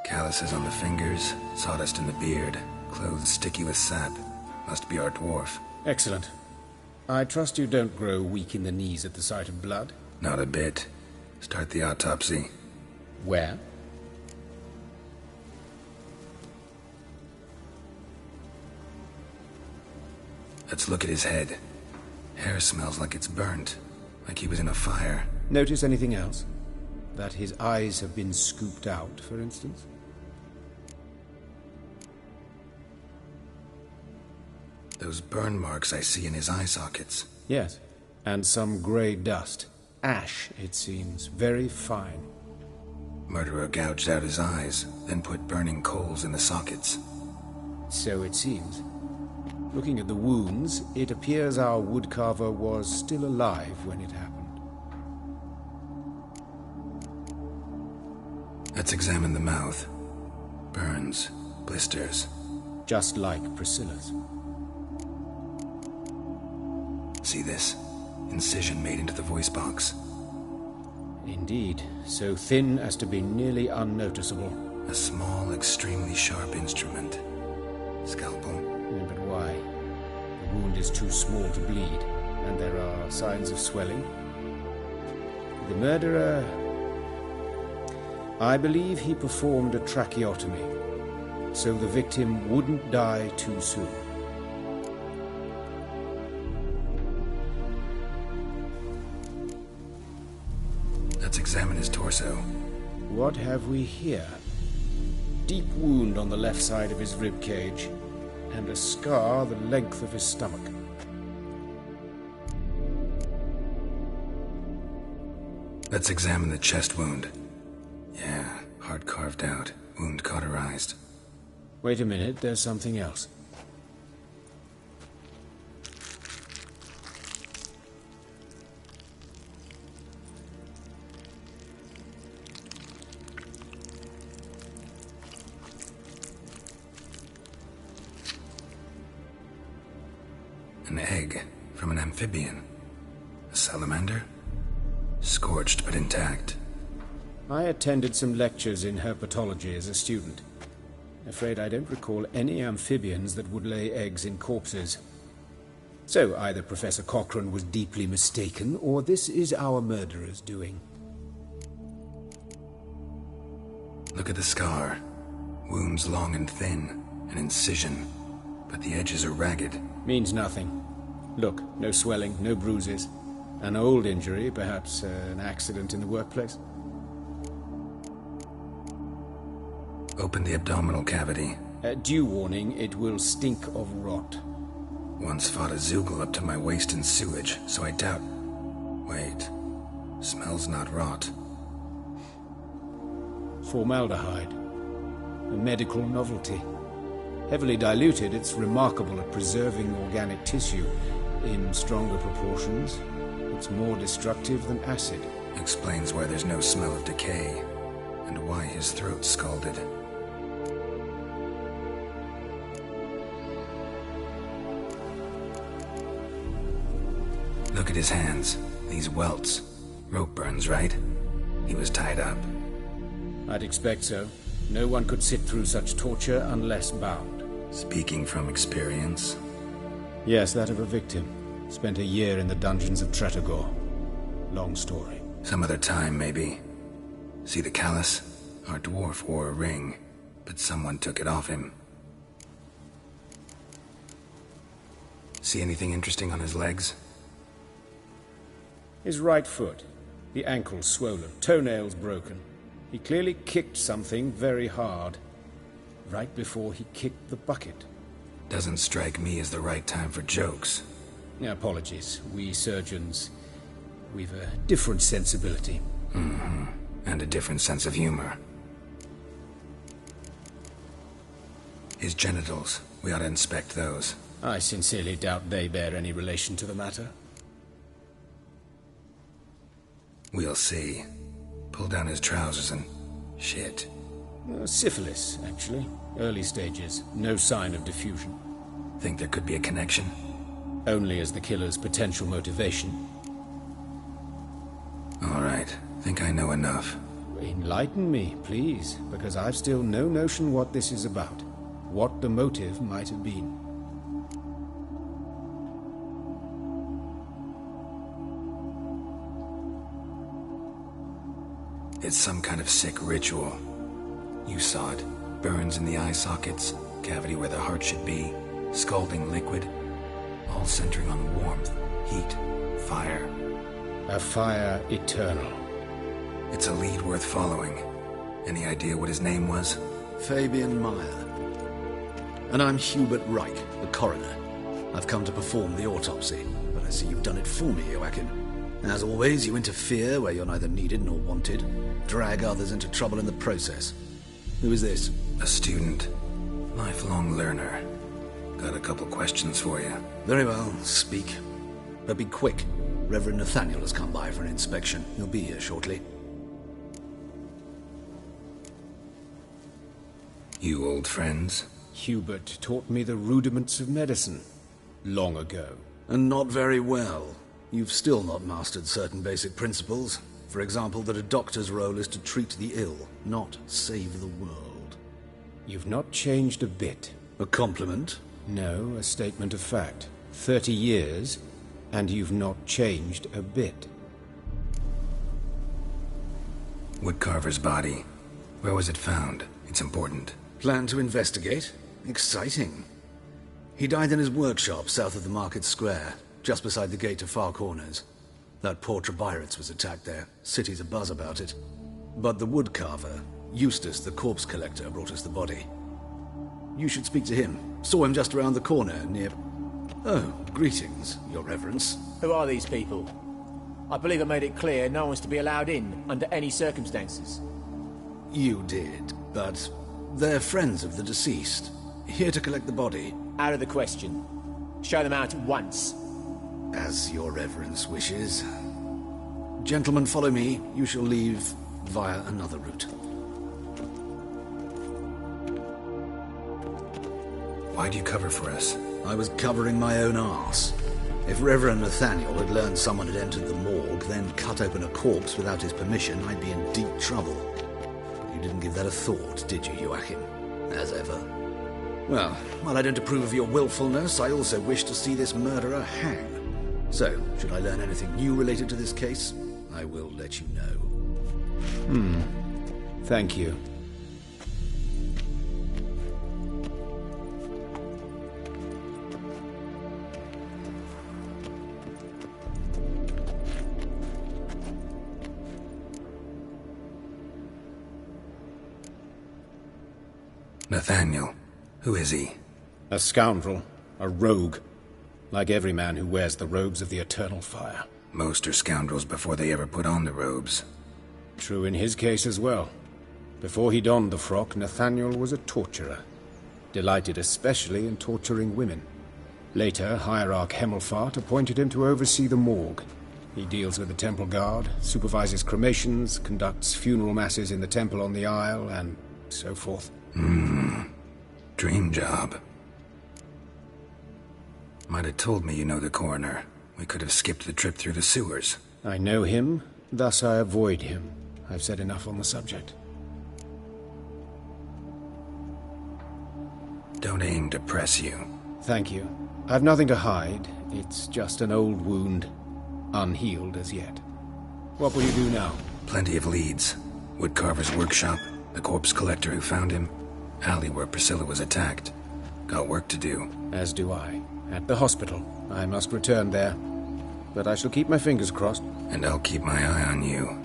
Calluses on the fingers, sawdust in the beard, clothes sticky with sap. Must be our dwarf. Excellent. I trust you don't grow weak in the knees at the sight of blood? Not a bit. Start the autopsy. Where? Let's look at his head. Hair smells like it's burnt. Like he was in a fire. Notice anything else? That his eyes have been scooped out, for instance? Those burn marks I see in his eye sockets. Yes, and some grey dust. Ash, it seems. Very fine. Murderer gouged out his eyes, then put burning coals in the sockets. So it seems. Looking at the wounds, it appears our woodcarver was still alive when it happened. Let's examine the mouth. Burns, blisters. Just like Priscilla's. See this? Incision made into the voice box. Indeed, so thin as to be nearly unnoticeable. A small, extremely sharp instrument. Scalpel. But why? The wound is too small to bleed, and there are signs of swelling. The murderer... I believe he performed a tracheotomy, so the victim wouldn't die too soon. Let's examine his torso. What have we here? Deep wound on the left side of his rib cage, and a scar the length of his stomach. Let's examine the chest wound. Yeah, heart carved out, wound cauterized. Wait a minute, there's something else. An egg from an amphibian. A salamander? Scorched but intact. I attended some lectures in herpetology as a student. Afraid I don't recall any amphibians that would lay eggs in corpses. So either Professor Cochrane was deeply mistaken, or this is our murderer's doing. Look at the scar. Wounds long and thin. An incision. But the edges are ragged. Means nothing. Look, no swelling, no bruises. An old injury, perhaps an accident in the workplace. Open the abdominal cavity. Due warning, it will stink of rot. Once fought a Zoogle up to my waist in sewage, so I doubt... Wait. Smells not rot. Formaldehyde. A medical novelty. Heavily diluted, it's remarkable at preserving organic tissue. In stronger proportions, it's more destructive than acid. Explains why there's no smell of decay, and why his throat's scalded. Look at his hands. These welts. Rope burns, right? He was tied up. I'd expect so. No one could sit through such torture unless bound. Speaking from experience? Yes, that of a victim. Spent a year in the dungeons of Tretogor. Long story. Some other time, maybe. See the callus? Our dwarf wore a ring, but someone took it off him. See anything interesting on his legs? His right foot. The ankle swollen, toenails broken. He clearly kicked something very hard. Right before he kicked the bucket. Doesn't strike me as the right time for jokes. Apologies. We surgeons, we've a different sensibility. Mm-hmm. And a different sense of humor. His genitals. We ought to inspect those. I sincerely doubt they bear any relation to the matter. We'll see. Pull down his trousers and... shit. Syphilis, actually. Early stages. No sign of diffusion. Think there could be a connection? Only as the killer's potential motivation. All right. Think I know enough. Enlighten me, please, because I've still no notion what this is about. What the motive might have been. It's some kind of sick ritual. You saw it. Burns in the eye sockets, cavity where the heart should be, scalding liquid, all centering on warmth, heat, fire. A fire eternal. It's a lead worth following. Any idea what his name was? Fabian Meyer. And I'm Hubert Reich, the coroner. I've come to perform the autopsy, but I see you've done it for me, Joachim. As always, you interfere where you're neither needed nor wanted. Drag others into trouble in the process. Who is this? A student. Lifelong learner. Got a couple questions for you. Very well, speak. But be quick. Reverend Nathaniel has come by for an inspection. He'll be here shortly. You old friends? Hubert taught me the rudiments of medicine. Long ago. And not very well. You've still not mastered certain basic principles. For example, that a doctor's role is to treat the ill, not save the world. You've not changed a bit. A compliment? No, a statement of fact. 30 years, and you've not changed a bit. Woodcarver's body. Where was it found? It's important. Plan to investigate? Exciting. He died in his workshop south of the Market Square, just beside the gate to Far Corners. That poor Trebirates was attacked there. City's abuzz about it. But the woodcarver, Eustace the corpse collector, brought us the body. You should speak to him. Saw him just around the corner near... Oh, greetings, Your Reverence. Who are these people? I believe I made it clear no one's to be allowed in under any circumstances. You did, but they're friends of the deceased. Here to collect the body. Out of the question. Show them out at once. As Your Reverence wishes. Gentlemen, follow me. You shall leave via another route. Why'd you cover for us? I was covering my own arse. If Reverend Nathaniel had learned someone had entered the morgue, then cut open a corpse without his permission, I'd be in deep trouble. You didn't give that a thought, did you, Joachim? As ever. Well, while I don't approve of your willfulness, I also wish to see this murderer hang. So, should I learn anything new related to this case, I will let you know. Thank you. Nathaniel. Who is he? A scoundrel. A rogue. Like every man who wears the robes of the Eternal Fire. Most are scoundrels before they ever put on the robes. True in his case as well. Before he donned the frock, Nathaniel was a torturer. Delighted especially in torturing women. Later, Hierarch Hemmelfart appointed him to oversee the morgue. He deals with the temple guard, supervises cremations, conducts funeral masses in the temple on the Isle, and so forth. Dream job. Might have told me you know the coroner. We could have skipped the trip through the sewers. I know him, thus I avoid him. I've said enough on the subject. Don't aim to press you. Thank you. I've nothing to hide. It's just an old wound, unhealed as yet. What will you do now? Plenty of leads. Woodcarver's workshop, the corpse collector who found him, alley where Priscilla was attacked. Got work to do. As do I. At the hospital. I must return there. But I shall keep my fingers crossed. And I'll keep my eye on you.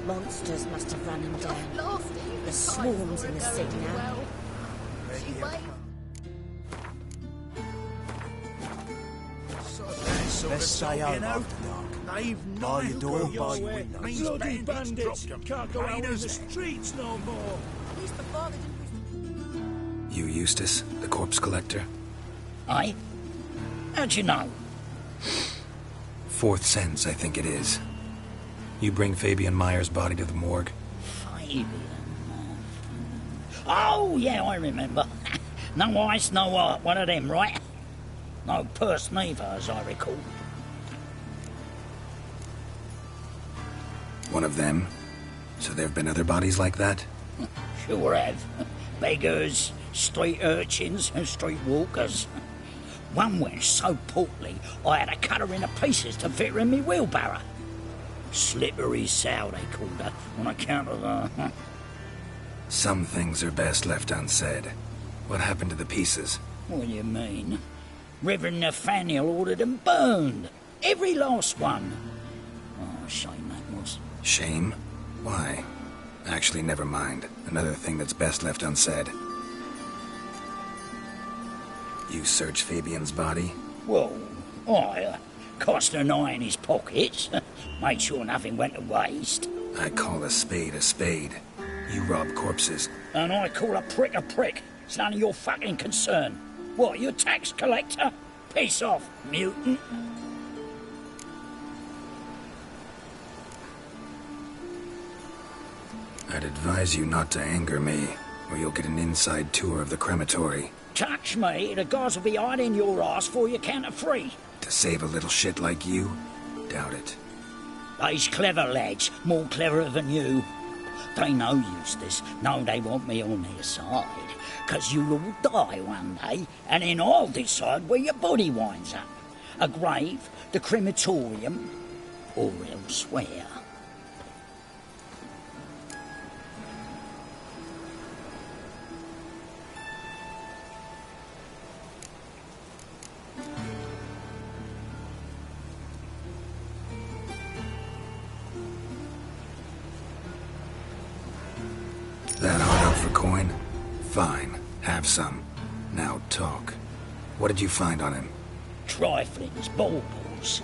Monsters must have run him down. The swarms in the sea now. Let's stay home after dark. Bar your door, bar your windows. Bloody bandits can't go out in the streets no more. You Eustace, the corpse collector? Aye? How'd you know? Fourth sense, I think it is. You bring Fabian Meyer's body to the morgue. Fabian? Oh, yeah, I remember. No ice, no art, one of them, right? No purse neither, as I recall. One of them? So there have been other bodies like that? Sure have. Beggars, street urchins, and street walkers. One went so portly, I had to cut her into pieces to fit her in me wheelbarrow. Slippery sow, they called her, on account of her Some things are best left unsaid. What happened to the pieces? What do you mean? Reverend Nathaniel ordered them burned. Every last one. Oh, shame that was. Shame? Why? Actually, never mind. Another thing that's best left unsaid. You search Fabian's body? Well, I cast an eye in his pockets. Made sure nothing went to waste. I call a spade a spade. You rob corpses. And I call a prick a prick. It's none of your fucking concern. What, you a tax collector? Piss off, mutant. I'd advise you not to anger me, or you'll get an inside tour of the crematory. Touch me, the guys will be hiding your ass for your count of 3. To save a little shit like you? Doubt it. They's clever lads, more cleverer than you. They know Eustace, know they want me on their side. 'Cause you'll all die one day, and then I'll decide where your body winds up. A grave, the crematorium, or elsewhere. That hard up for coin? Fine, have some. Now talk. What did you find on him? Triflings, baubles,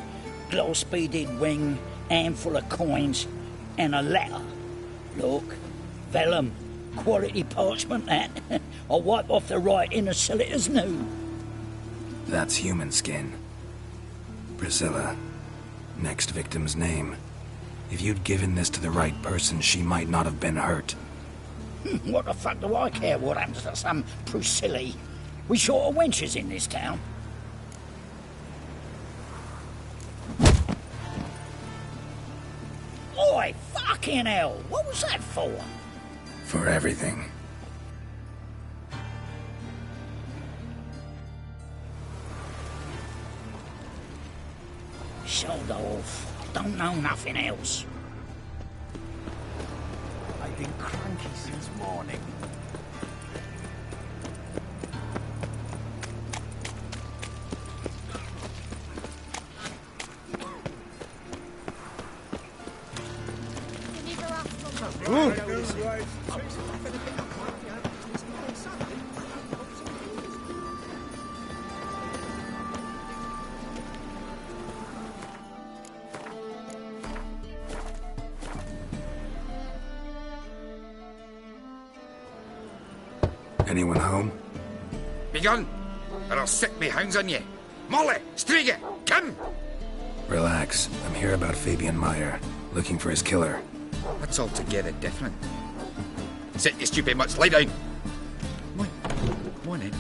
glass-beaded ring, handful of coins, and a letter. Look, vellum, quality parchment that. I'll wipe off the writing and sell it as new. That's human skin. Priscilla. Next victim's name. If you'd given this to the right person, she might not have been hurt. What the fuck do I care what happens to some Priscilla? We short of wenches in this town. Oi, fucking hell! What was that for? For everything. Shoulder off. Don't know nothing else. I've been cranky since morning. Anyone home? Begone, or I'll set me hounds on you. Molly, Striga, come! Relax. I'm here about Fabian Meyer, looking for his killer. That's altogether different. Sit, you stupid mutts, lie down. Come on in.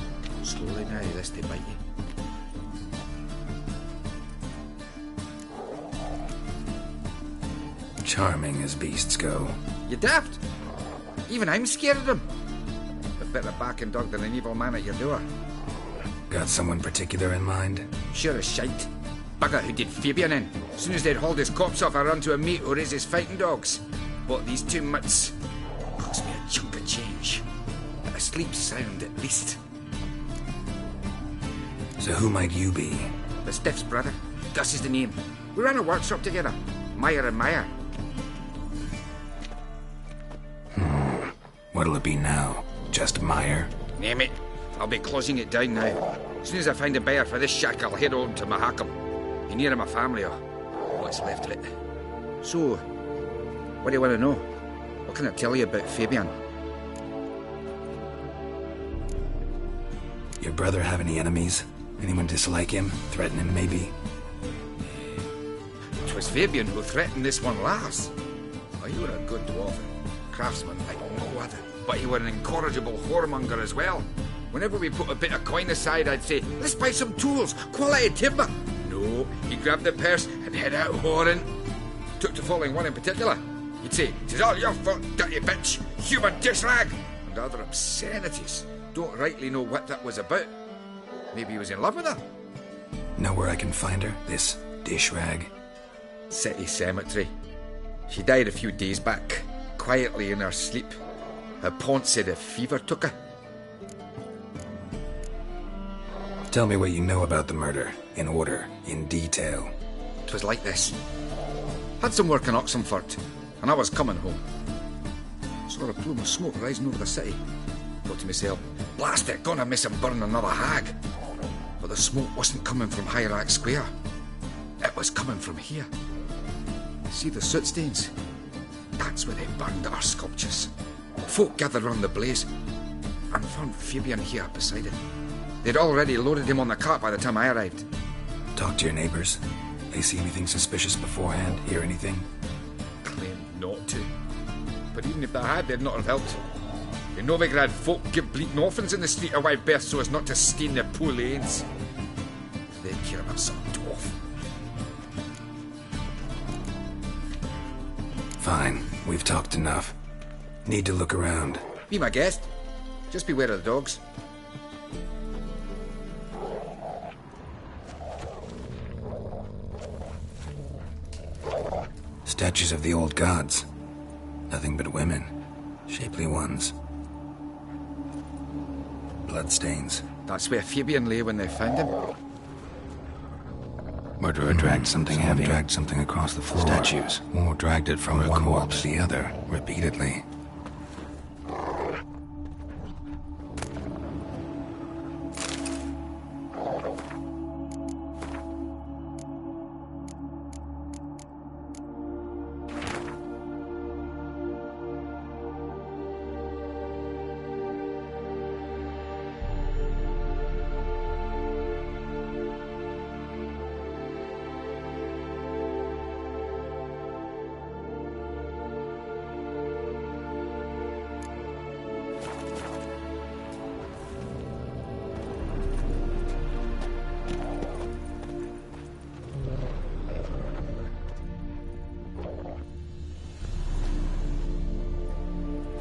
Slowly now, lest they bite you. Charming as beasts go. You daft? Even I'm scared of them. With better backing dog than an evil man at your door. Got someone particular in mind? Sure as shite. Bugger who did Fabian in. As soon as they'd hauled his corpse off, I run to a mate who raises fighting dogs. Bought these 2 mutts. Cost me a chunk of change. But a sleep sound at least. So who might you be? The Stiff's brother. Gus is the name. We ran a workshop together. Meyer and Meyer. What'll it be now? Just Meyer? Name it. I'll be closing it down now. As soon as I find a buyer for this shack, I'll head on to Mahakam. Be near my family, or what's left of it. So, what do you want to know? What can I tell you about Fabian? Your brother have any enemies? Anyone dislike him? Threaten him, maybe? 'Twas Fabian who threatened this one last. Oh, you were a good dwarf. Craftsman like no other. But you were an incorrigible whoremonger as well. Whenever we put a bit of coin aside, I'd say, let's buy some tools, quality timber. No, he grabbed the purse and head out whoring. Took to following one in particular. He'd say, "'Tis all your fault, dirty bitch, human dish rag," and other obscenities. Don't rightly know what that was about. Maybe he was in love with her. Know where I can find her? This dish rag? City cemetery. She died a few days back, quietly in her sleep. Her Pont said a fever took her. Tell me what you know about the murder, in order, in detail. 'Twas like this. Had some work in Oxenford, and I was coming home. Saw a plume of smoke rising over the city. Thought to myself, blast it, gonna miss him burn another hag. But the smoke wasn't coming from Hierarch Square. It was coming from here. See the soot stains? That's where they burned our sculptures. Folk gathered round the blaze and found Fabian here beside it. They'd already loaded him on the cart by the time I arrived. Talk to your neighbors. They see anything suspicious beforehand? Hear anything? Claimed not to. But even if they had, they'd not have helped. In Novigrad, folk give bleating orphans in the street a wide berth so as not to stain their poor lanes. They care about some dwarf. Fine, we've talked enough. Need to look around. Be my guest. Just beware of the dogs. Statues of the old gods. Nothing but women. Shapely ones. Bloodstains. That's where Fabian lay when they found him. Murderer dragged something heavy. Dragged something across the floor. Statues. Or dragged it from one wall to the other, repeatedly.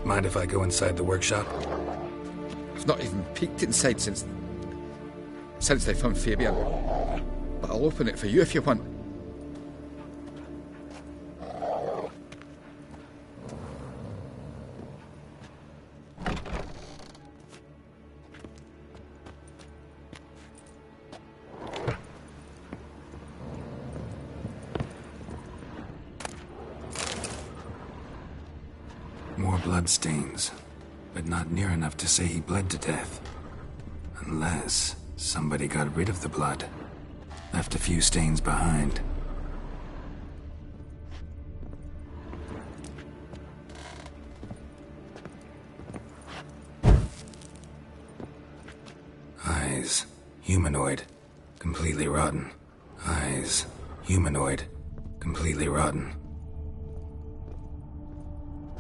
Mind if I go inside the workshop? I've not even peeked inside since they found Fabian. But I'll open it for you if you want. More bloodstains, but not near enough to say he bled to death. Unless somebody got rid of the blood. Left a few stains behind. Eyes. Humanoid. Completely rotten. Eyes. Humanoid. Completely rotten.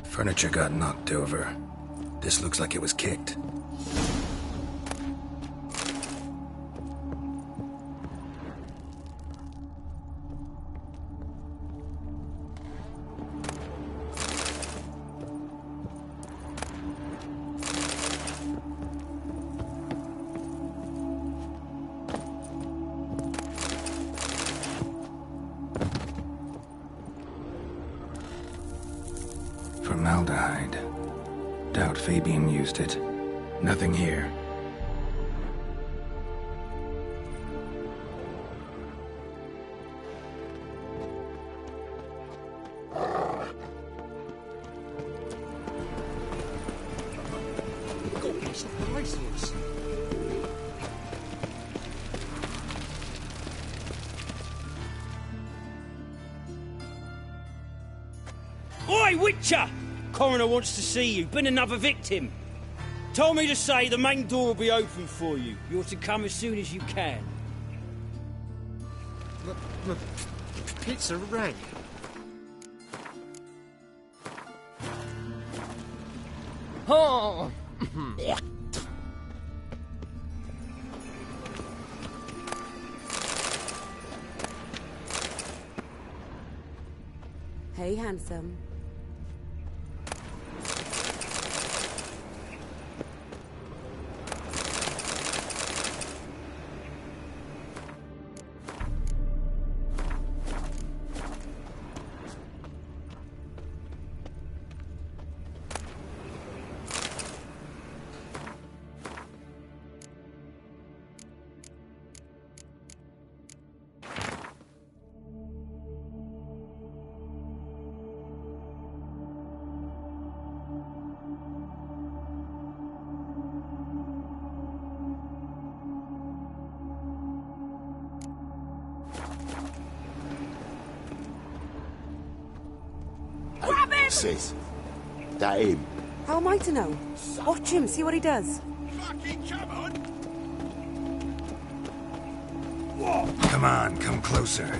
Furniture got knocked over. This looks like it was kicked. Formaldehyde. Doubt Fabian used it. Nothing here. Goodness gracious. Oi, Witcher! Coroner wants to see you. Been another victim. Told me to say the main door will be open for you. You're to come as soon as you can. The pizza rang. Oh! Hey, handsome. Sis, that him? How am I to know? Watch him, see what he does. Fucking come on! Come on, come closer.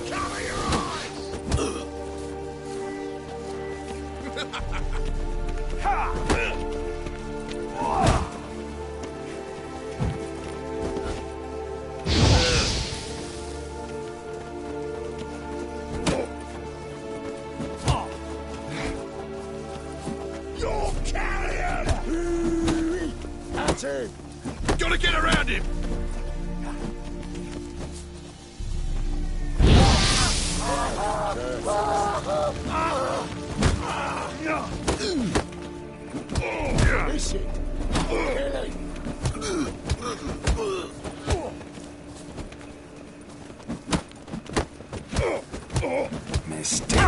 Cover your eyes! You're carrion! That's him. Gotta get around him! Miss it. Kill him. Mistake.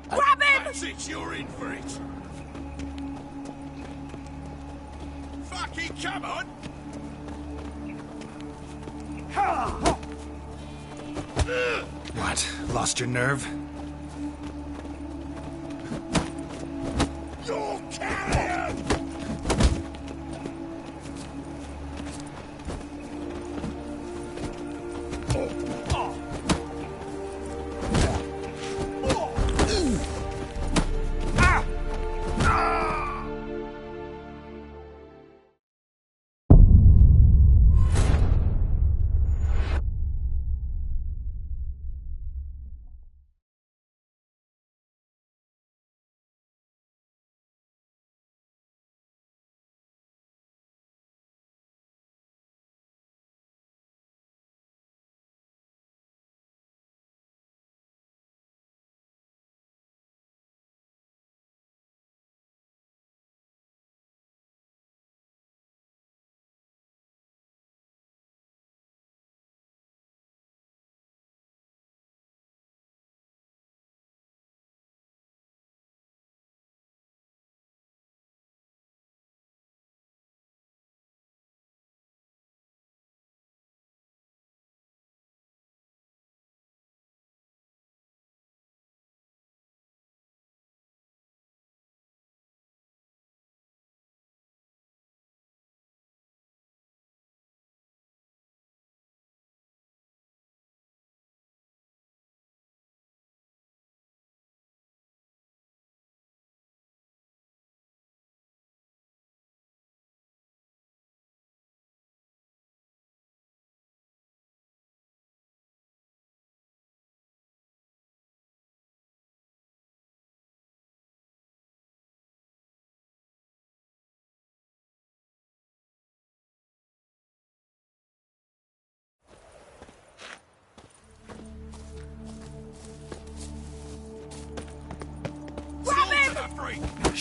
Grab him! That's it, you're in for it! Fucking come on! What? Lost your nerve? You're carrion!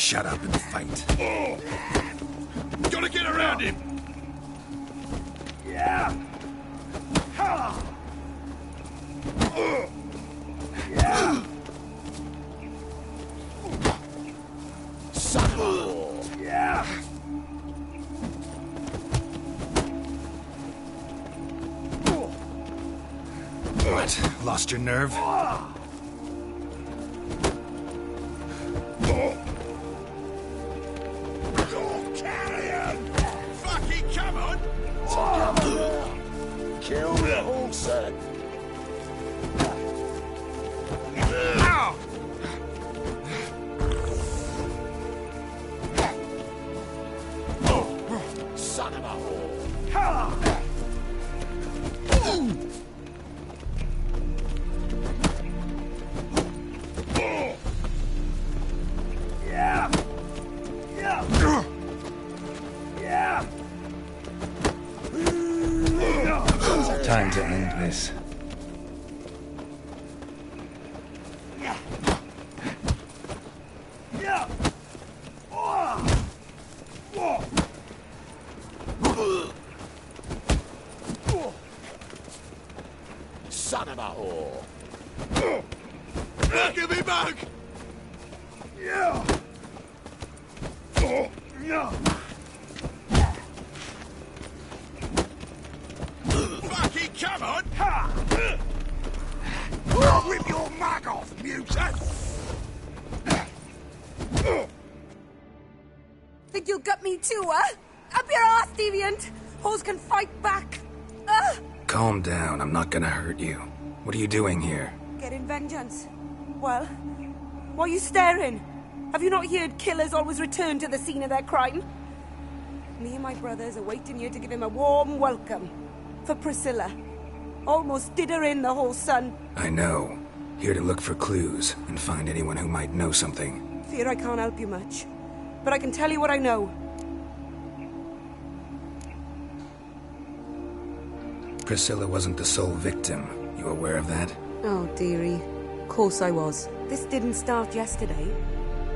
shut up and fight. Gotta get around him! Yeah! Yeah! Son of a whore! Yeah! What? Lost your nerve? Carrion! Fucking come on! Kill the whole set. Ow! Son of a whore! Yeah! Yeah! Yeah! Time to end this. Yeah! Son of a whore! Give me back! Yeah! Yeah! Fucking come on! Ha! Rip your mag off, mutant! Think you'll gut me too, huh? Up your ass, deviant! Hoes can fight back! Calm down, I'm not gonna hurt you. What are you doing here? Getting vengeance. Well, why are you staring? Have you not heard killers always return to the scene of their crime? Me and my brothers are waiting here to give him a warm welcome. For Priscilla. Almost did her in, the whole son. I know. Here to look for clues and find anyone who might know something. Fear I can't help you much. But I can tell you what I know. Priscilla wasn't the sole victim. You aware of that? Oh, dearie. Of course I was. This didn't start yesterday.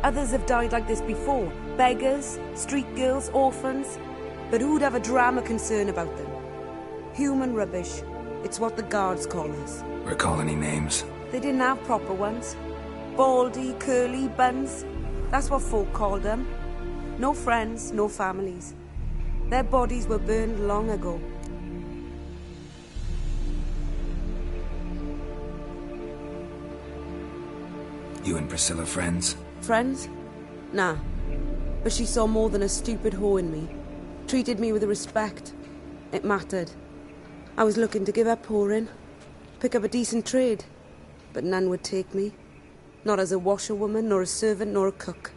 Others have died like this before. Beggars, street girls, orphans. But who'd have a drama concern about them? Human rubbish. It's what the guards call us. Recall any names? They didn't have proper ones. Baldy, curly, buns. That's what folk called them. No friends, no families. Their bodies were burned long ago. You and Priscilla friends? Friends? Nah. But she saw more than a stupid whore in me. Treated me with respect. It mattered. I was looking to give up whoring. Pick up a decent trade. But none would take me. Not as a washerwoman, nor a servant, nor a cook.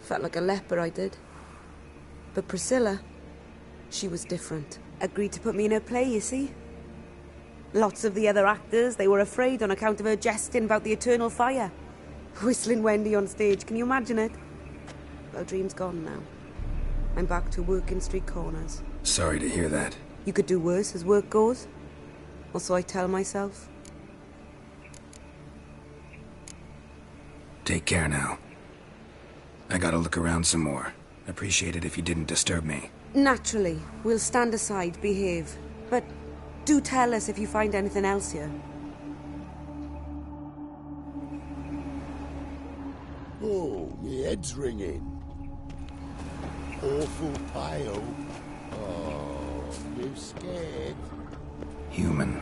Felt like a leper, I did. But Priscilla, she was different. Agreed to put me in her play, you see. Lots of the other actors, they were afraid on account of her jesting about the eternal fire. Whistling Wendy on stage, can you imagine it? Well, dream's gone now. I'm back to working street corners. Sorry to hear that. You could do worse as work goes. Or so I tell myself. Take care now. I gotta look around some more. Appreciate it if you didn't disturb me. Naturally, we'll stand aside, behave. But do tell us if you find anything else here. Oh, my head's ringing. Awful pale. Oh, you scared? Human.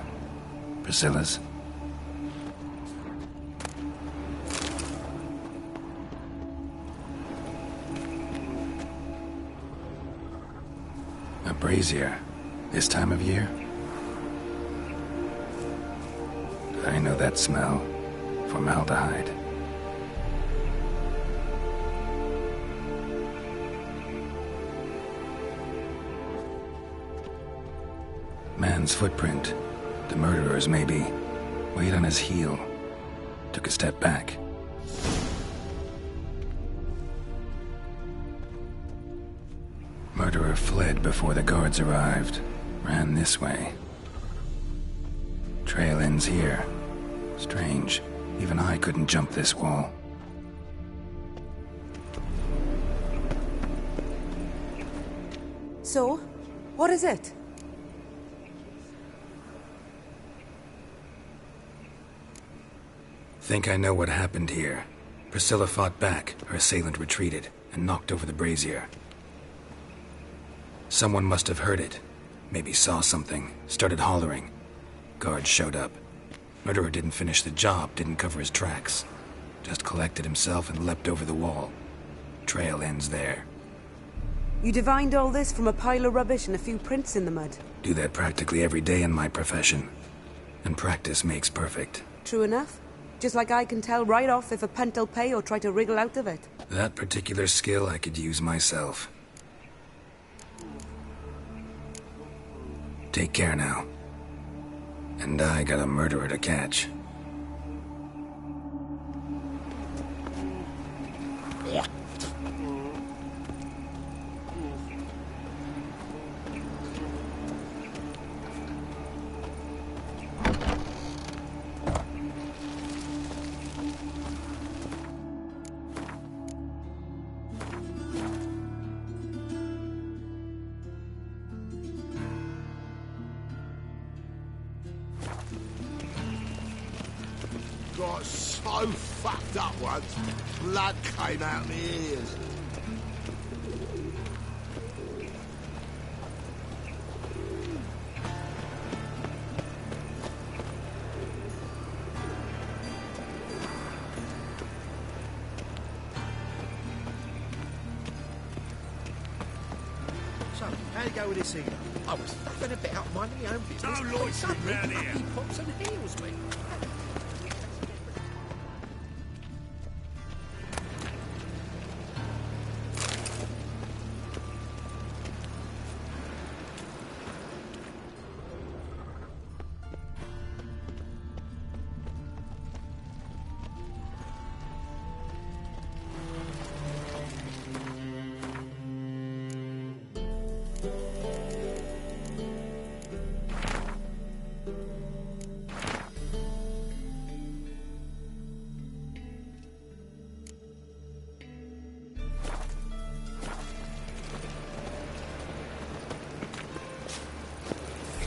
Priscilla's. A brazier. This time of year? I know that smell. Formaldehyde. Man's footprint. The murderer's, maybe. Weight on his heel. Took a step back. Murderer fled before the guards arrived. Ran this way. Trail ends here. Strange. Even I couldn't jump this wall. So, what is it? Think I know what happened here. Priscilla fought back, her assailant retreated, and knocked over the brazier. Someone must have heard it. Maybe saw something, started hollering. Guards showed up. Murderer didn't finish the job, didn't cover his tracks. Just collected himself and leapt over the wall. Trail ends there. You divined all this from a pile of rubbish and a few prints in the mud. Do that practically every day in my profession. And practice makes perfect. True enough. Just like I can tell right off if a punt'll pay or try to wriggle out of it. That particular skill I could use myself. Take care now. And I got a murderer to catch. Yeah. Got so fucked up once, blood came out my ears. So, how you go with this healer? I was faffing about minding my own business. No loitering round here. He pops and heals me.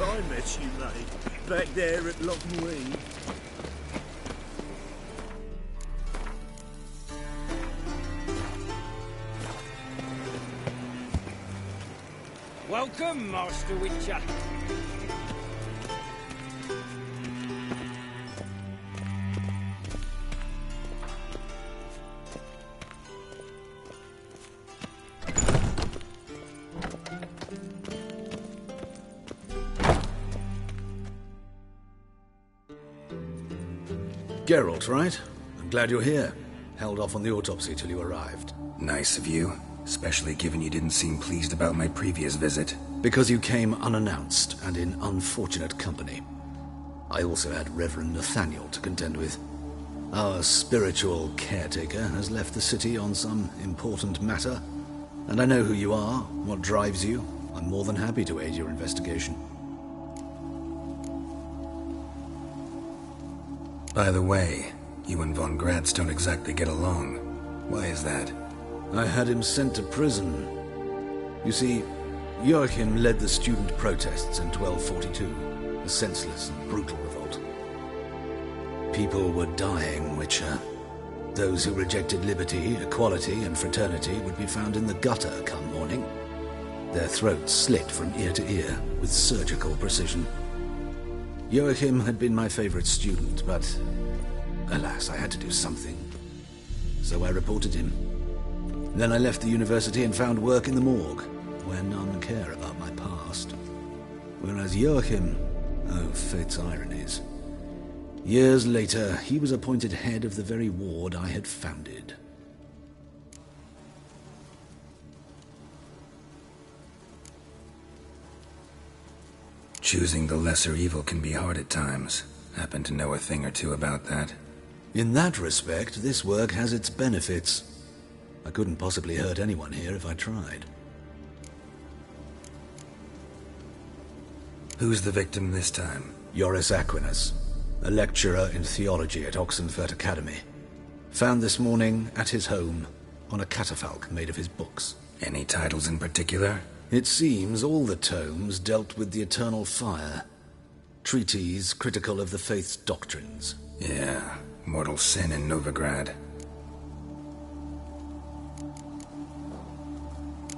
I met you, mate, back there at Lockney. Welcome, Master Witcher. Geralt, right? I'm glad you're here. Held off on the autopsy till you arrived. Nice of you, especially given you didn't seem pleased about my previous visit. Because you came unannounced and in unfortunate company. I also had Reverend Nathaniel to contend with. Our spiritual caretaker has left the city on some important matter, and I know who you are, what drives you. I'm more than happy to aid your investigation. By the way, you and von Gratz don't exactly get along. Why is that? I had him sent to prison. You see, Joachim led the student protests in 1242, a senseless and brutal revolt. People were dying, Witcher. Those who rejected liberty, equality, and fraternity would be found in the gutter come morning. Their throats slit from ear to ear with surgical precision. Joachim had been my favorite student, but alas, I had to do something. So I reported him. Then I left the university and found work in the morgue, where none care about my past. Whereas Joachim, oh, fate's ironies. Years later, he was appointed head of the very ward I had founded. Choosing the lesser evil can be hard at times. Happen to know a thing or two about that. In that respect, this work has its benefits. I couldn't possibly hurt anyone here if I tried. Who's the victim this time? Joris Aquinas, a lecturer in theology at Oxenfurt Academy. Found this morning at his home on a catafalque made of his books. Any titles in particular? It seems all the tomes dealt with the eternal fire. Treatises critical of the faith's doctrines. Yeah, mortal sin in Novigrad.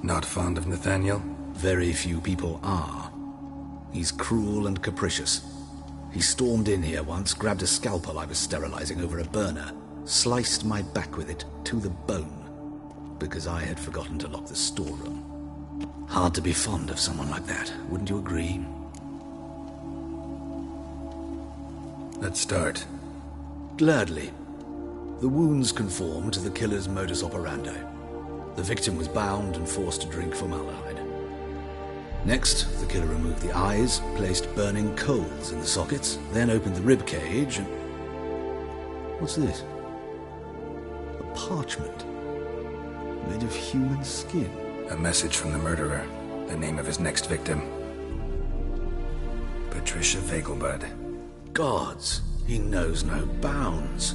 Not fond of Nathaniel? Very few people are. He's cruel and capricious. He stormed in here once, grabbed a scalpel I was sterilizing over a burner, sliced my back with it to the bone, because I had forgotten to lock the storeroom. Hard to be fond of someone like that, wouldn't you agree? Let's start. Gladly. The wounds conform to the killer's modus operandi. The victim was bound and forced to drink formaldehyde. Next, the killer removed the eyes, placed burning coals in the sockets, then opened the rib cage and... What's this? A parchment. Made of human skin. A message from the murderer. The name of his next victim. Patricia Vegelbud. Gods, he knows no bounds.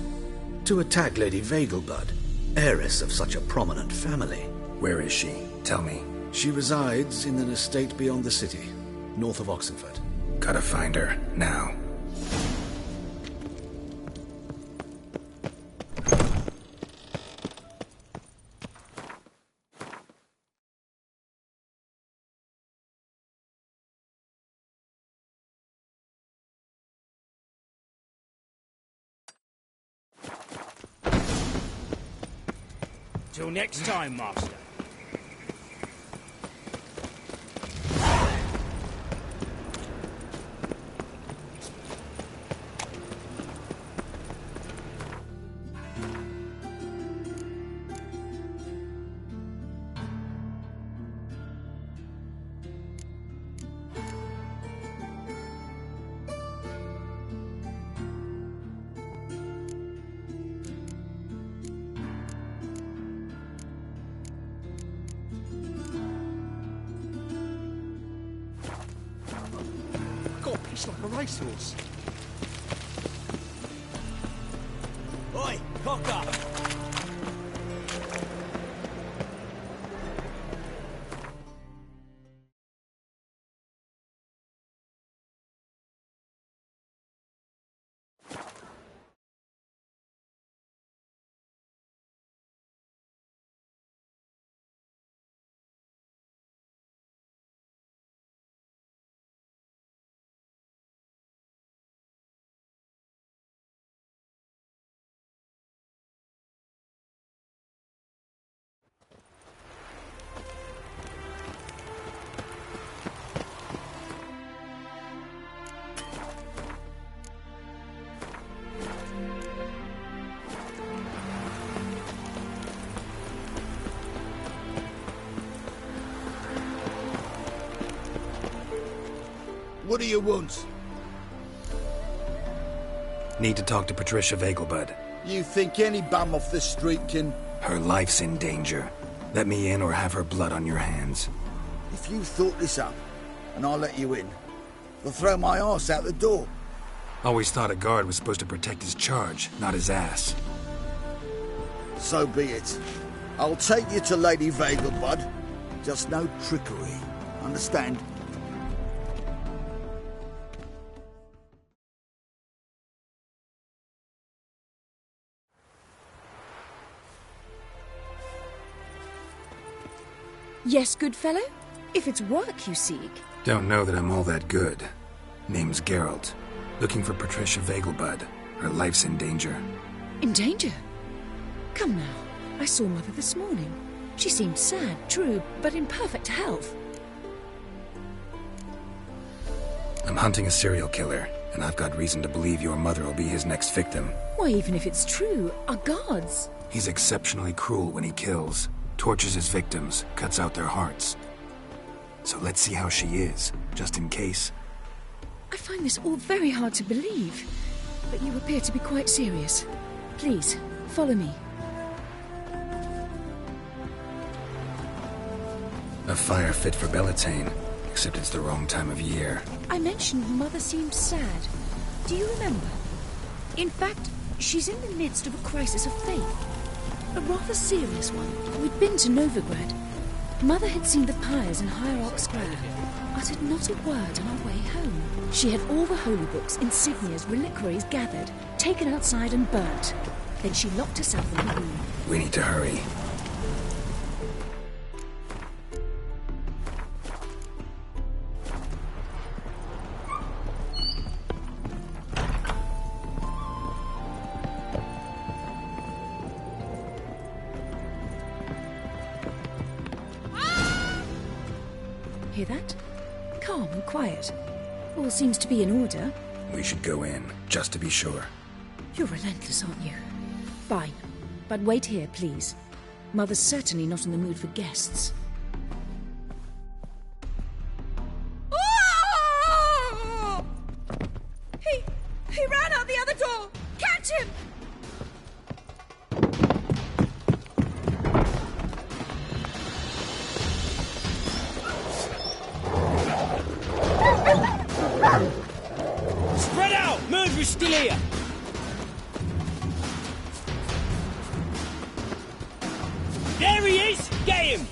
To attack Lady Vegelbud, heiress of such a prominent family. Where is she? Tell me. She resides in an estate beyond the city, north of Oxenford. Gotta find her, now. Till next time, Master. It's like a racehorse. Oi, cock up! What do you want? Need to talk to Patricia Vegelbud. You think any bum off the street can... Her life's in danger. Let me in or have her blood on your hands. If you thought this up, and I'll let you in, they'll throw my arse out the door. Always thought a guard was supposed to protect his charge, not his ass. So be it. I'll take you to Lady Vegelbud. Just no trickery. Understand? Yes, good fellow? If it's work you seek. Don't know that I'm all that good. Name's Geralt. Looking for Patricia Vegelbud. Her life's in danger. In danger? Come now. I saw Mother this morning. She seemed sad, true, but in perfect health. I'm hunting a serial killer, and I've got reason to believe your mother will be his next victim. Why, even if it's true, our guards... He's exceptionally cruel when he kills. Tortures his victims, cuts out their hearts. So let's see how she is, just in case. I find this all very hard to believe, but you appear to be quite serious. Please, follow me. A fire fit for Bellatane, except it's the wrong time of year. I mentioned Mother seemed sad. Do you remember? In fact, she's in the midst of a crisis of faith. A rather serious one. We'd been to Novigrad. Mother had seen the pyres in Hierarch Square, uttered not a word on our way home. She had all the holy books, insignias, reliquaries gathered, taken outside and burnt. Then she locked herself in the room. We need to hurry. Hear that? Calm and quiet. All seems to be in order. We should go in, just to be sure. You're relentless, aren't you? Fine. But wait here, please. Mother's certainly not in the mood for guests. Oh! He ran out the other door! Catch him! Spread out! Murderer's still here! There he is! Get him!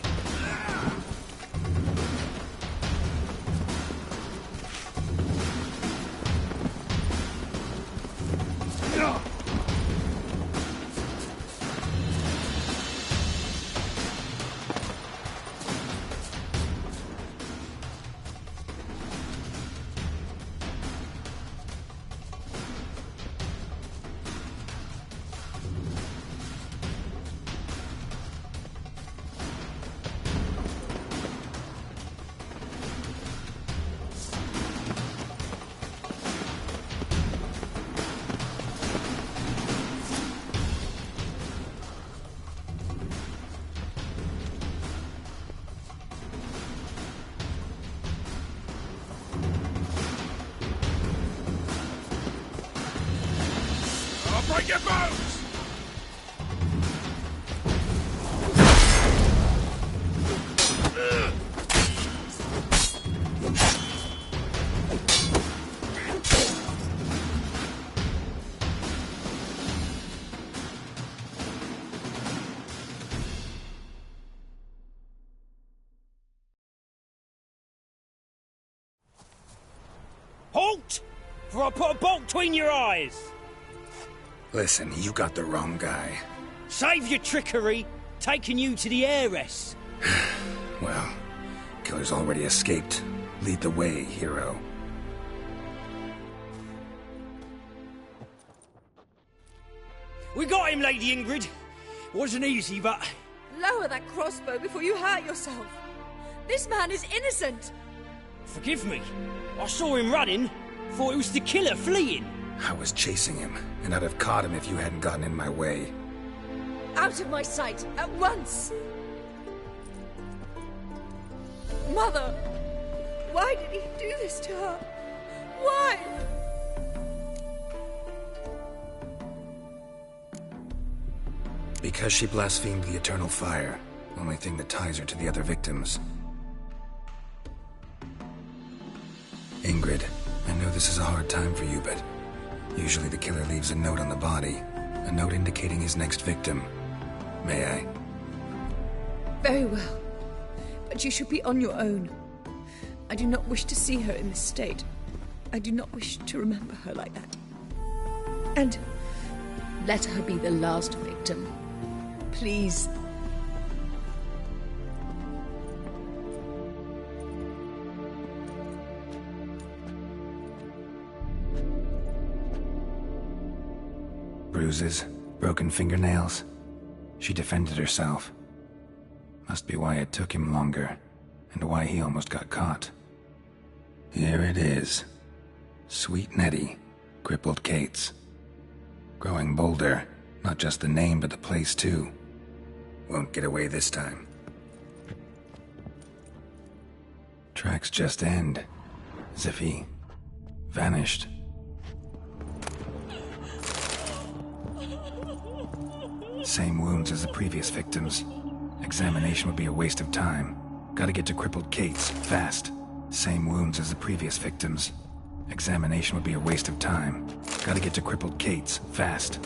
Break your bones! Halt! For I put a bolt between your eyes! Listen, you got the wrong guy. Save your trickery, taking you to the heiress. Well, killer's already escaped. Lead the way, hero. We got him, Lady Ingrid. Wasn't easy, but... Lower that crossbow before you hurt yourself. This man is innocent. Forgive me. I saw him running. Thought it was the killer fleeing. I was chasing him, and I'd have caught him if you hadn't gotten in my way. Out of my sight, at once! Mother! Why did he do this to her? Why? Because she blasphemed the eternal fire. Only thing that ties her to the other victims. Ingrid, I know this is a hard time for you, but usually the killer leaves a note on the body. A note indicating his next victim. May I? Very well. But you should be on your own. I do not wish to see her in this state. I do not wish to remember her like that. And let her be the last victim. Please. Bruises, broken fingernails. She defended herself. Must be why it took him longer, and why he almost got caught. Here it is. Sweet Nettie, crippled Kate's. Growing bolder, not just the name but the place too. Won't get away this time. Tracks just end, as if he vanished. Same wounds as the previous victims. Examination would be a waste of time. Gotta get to crippled Kate's, fast. Same wounds as the previous victims. Examination would be a waste of time. Gotta get to crippled Kate's, fast.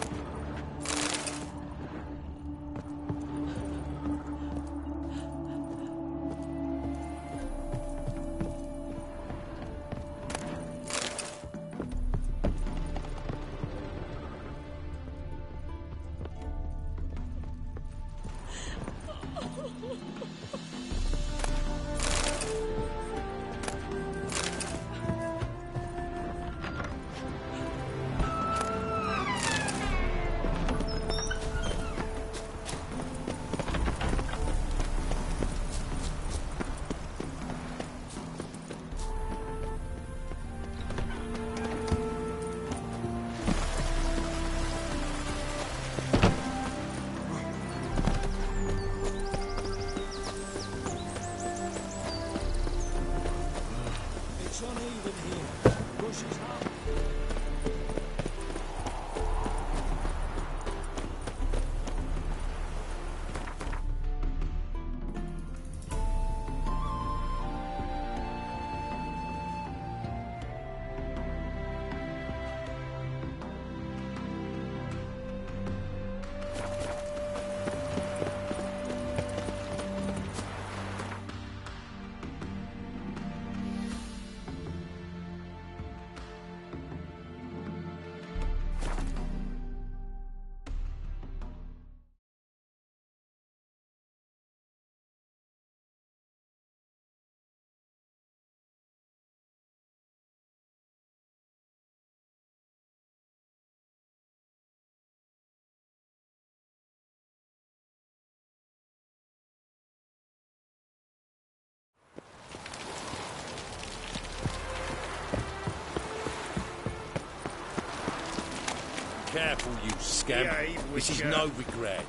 careful, you scamp. Yeah, This is Witcher. no regret.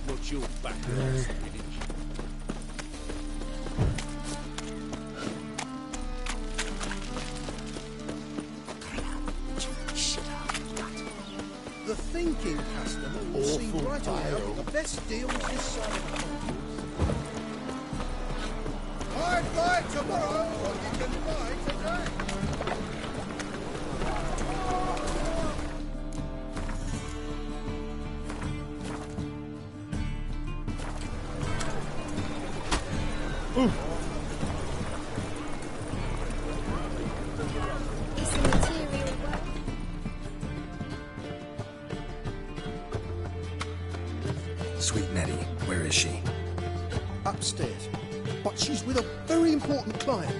Not your backlash, village. The thinking customer will see right away that the best deals this side of the pond. I'd buy tomorrow what you can buy today. Is the material well? Sweet Nettie, where is she? Upstairs. But she's with a very important client.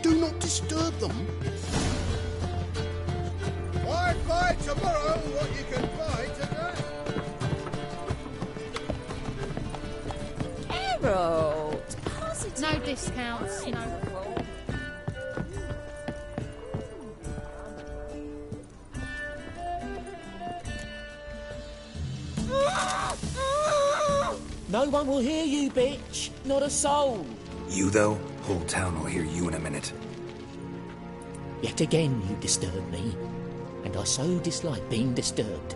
Do not disturb them. I'd buy tomorrow what you can buy today. Harold! No discounts, no. No one will hear you, bitch. Not a soul. You, though? Whole town will hear you in a minute. Yet again you disturb me, and I so dislike being disturbed.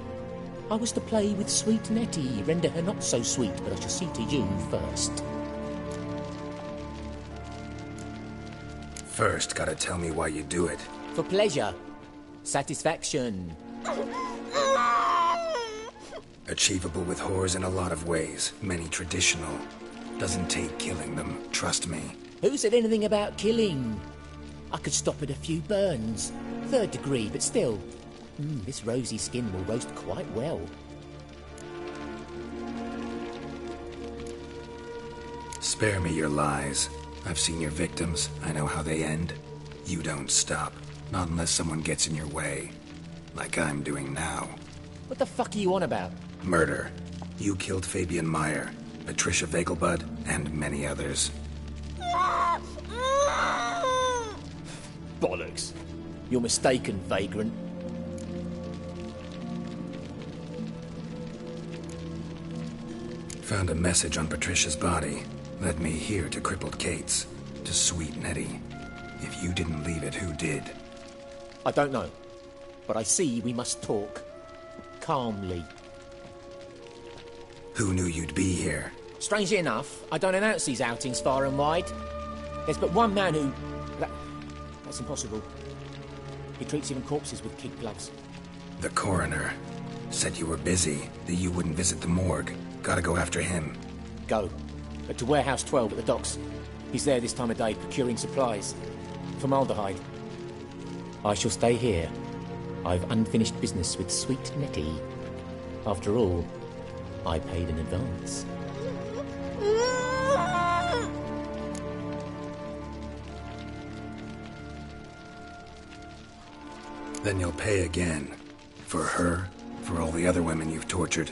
I was to play with sweet Nettie, render her not so sweet, but I shall see to you first. First, gotta tell me why you do it. For pleasure. Satisfaction. Achievable with whores in a lot of ways, many traditional. Doesn't take killing them, trust me. Who said anything about killing? I could stop at a few burns. 3rd degree, but still. This rosy skin will roast quite well. Spare me your lies. I've seen your victims. I know how they end. You don't stop. Not unless someone gets in your way. Like I'm doing now. What the fuck are you on about? Murder. You killed Fabian Meyer, Patricia Vegelbud, and many others. Bollocks. You're mistaken, vagrant. Found a message on Patricia's body. Led me here to crippled Kate's. To sweet Nettie. If you didn't leave it, who did? I don't know. But I see we must talk. Calmly. Who knew you'd be here? Strangely enough, I don't announce these outings far and wide. There's but one man who... That's impossible. He treats even corpses with kid gloves. The coroner. Said you were busy, that you wouldn't visit the morgue. Gotta go after him. Go. But to Warehouse 12 at the docks. He's there this time of day procuring supplies. Formaldehyde. I shall stay here. I've unfinished business with sweet Nettie. After all, I paid in advance. Then you'll pay again. For her, for all the other women you've tortured.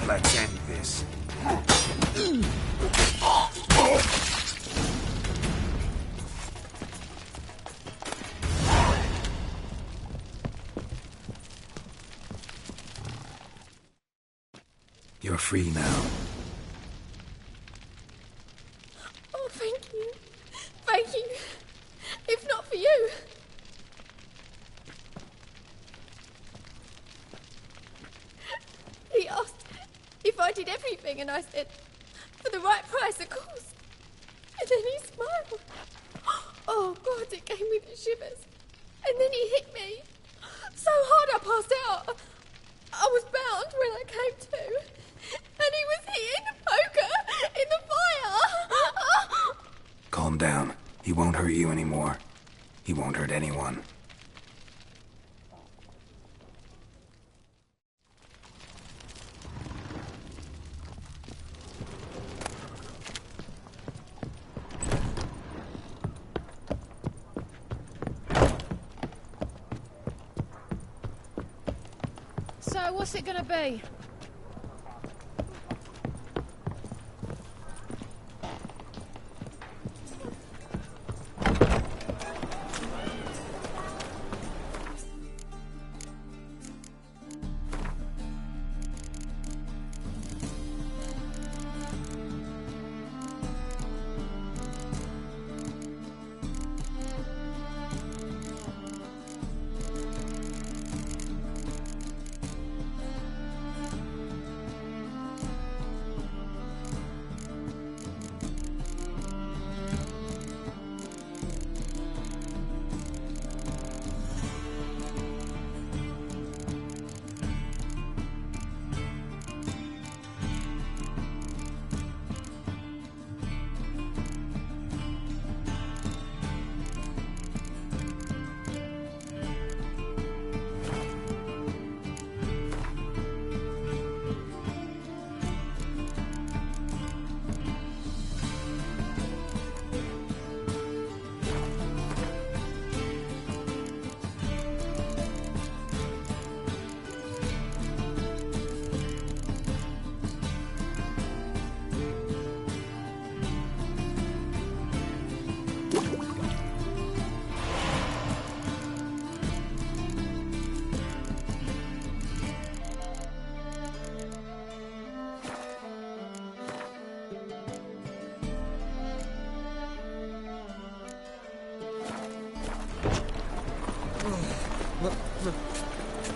Let's end this. You're free now. Oh, thank you. Thank you. If not for you. He asked if I did everything, and I said, for the right price, of course. And then he smiled. Oh, God, it gave me the shivers. And then he hit me. So hard I passed out. I was bound when I came to. And he was hitting the poker in the fire. Calm down. He won't hurt you anymore. He won't hurt anyone. what's it gonna be?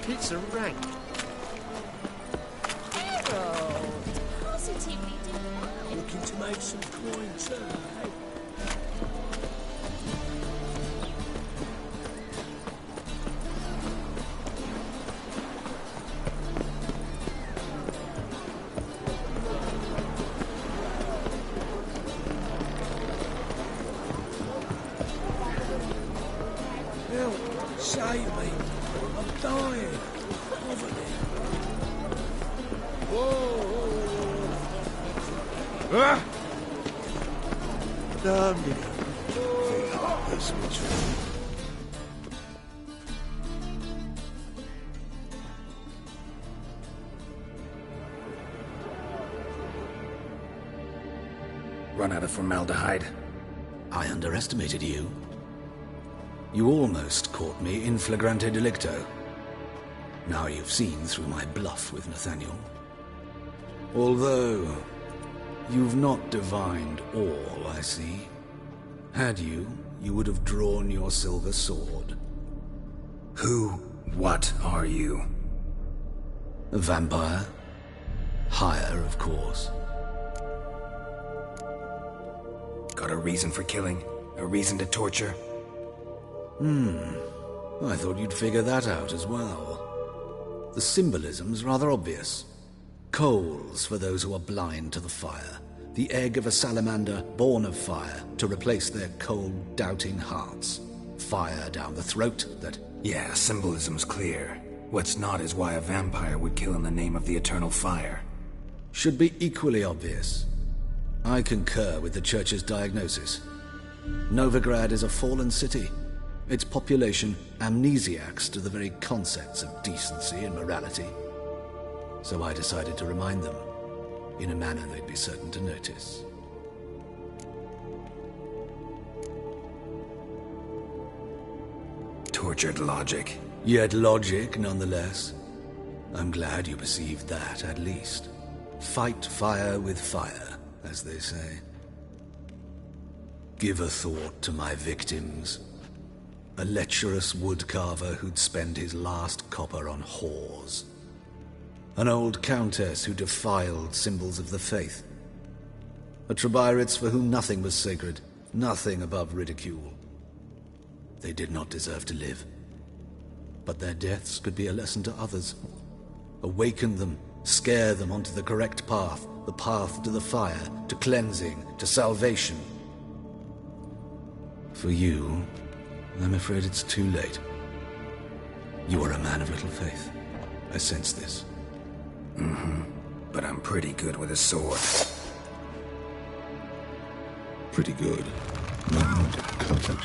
It's a rank. Harold! Positively delighted. Looking to make some coin, sir. Help! Save me! I'm dying! Poverty! Ah! Damn it! That's what's wrong. Run out of formaldehyde. I underestimated you. You almost caught me in flagrante delicto. Now you've seen through my bluff with Nathaniel. Although, you've not divined all, I see. Had you, you would have drawn your silver sword. What are you? A vampire. Higher, of course. Got a reason for killing? A reason to torture? I thought you'd figure that out as well. The symbolism's rather obvious. Coals for those who are blind to the fire. The egg of a salamander born of fire to replace their cold, doubting hearts. Fire down the throat that... Yeah, symbolism's clear. What's not is why a vampire would kill in the name of the eternal fire. Should be equally obvious. I concur with the Church's diagnosis. Novigrad is a fallen city. Its population amnesiacs to the very concepts of decency and morality. So I decided to remind them, in a manner they'd be certain to notice. Tortured logic. Yet logic, nonetheless. I'm glad you perceived that, at least. Fight fire with fire, as they say. Give a thought to my victims. A lecherous woodcarver who'd spend his last copper on whores. An old countess who defiled symbols of the faith. A Trebirates for whom nothing was sacred, nothing above ridicule. They did not deserve to live. But their deaths could be a lesson to others. Awaken them, scare them onto the correct path, the path to the fire, to cleansing, to salvation. For you, I'm afraid it's too late. You are a man of little faith. I sense this. But I'm pretty good with a sword. Pretty good. Moment of content.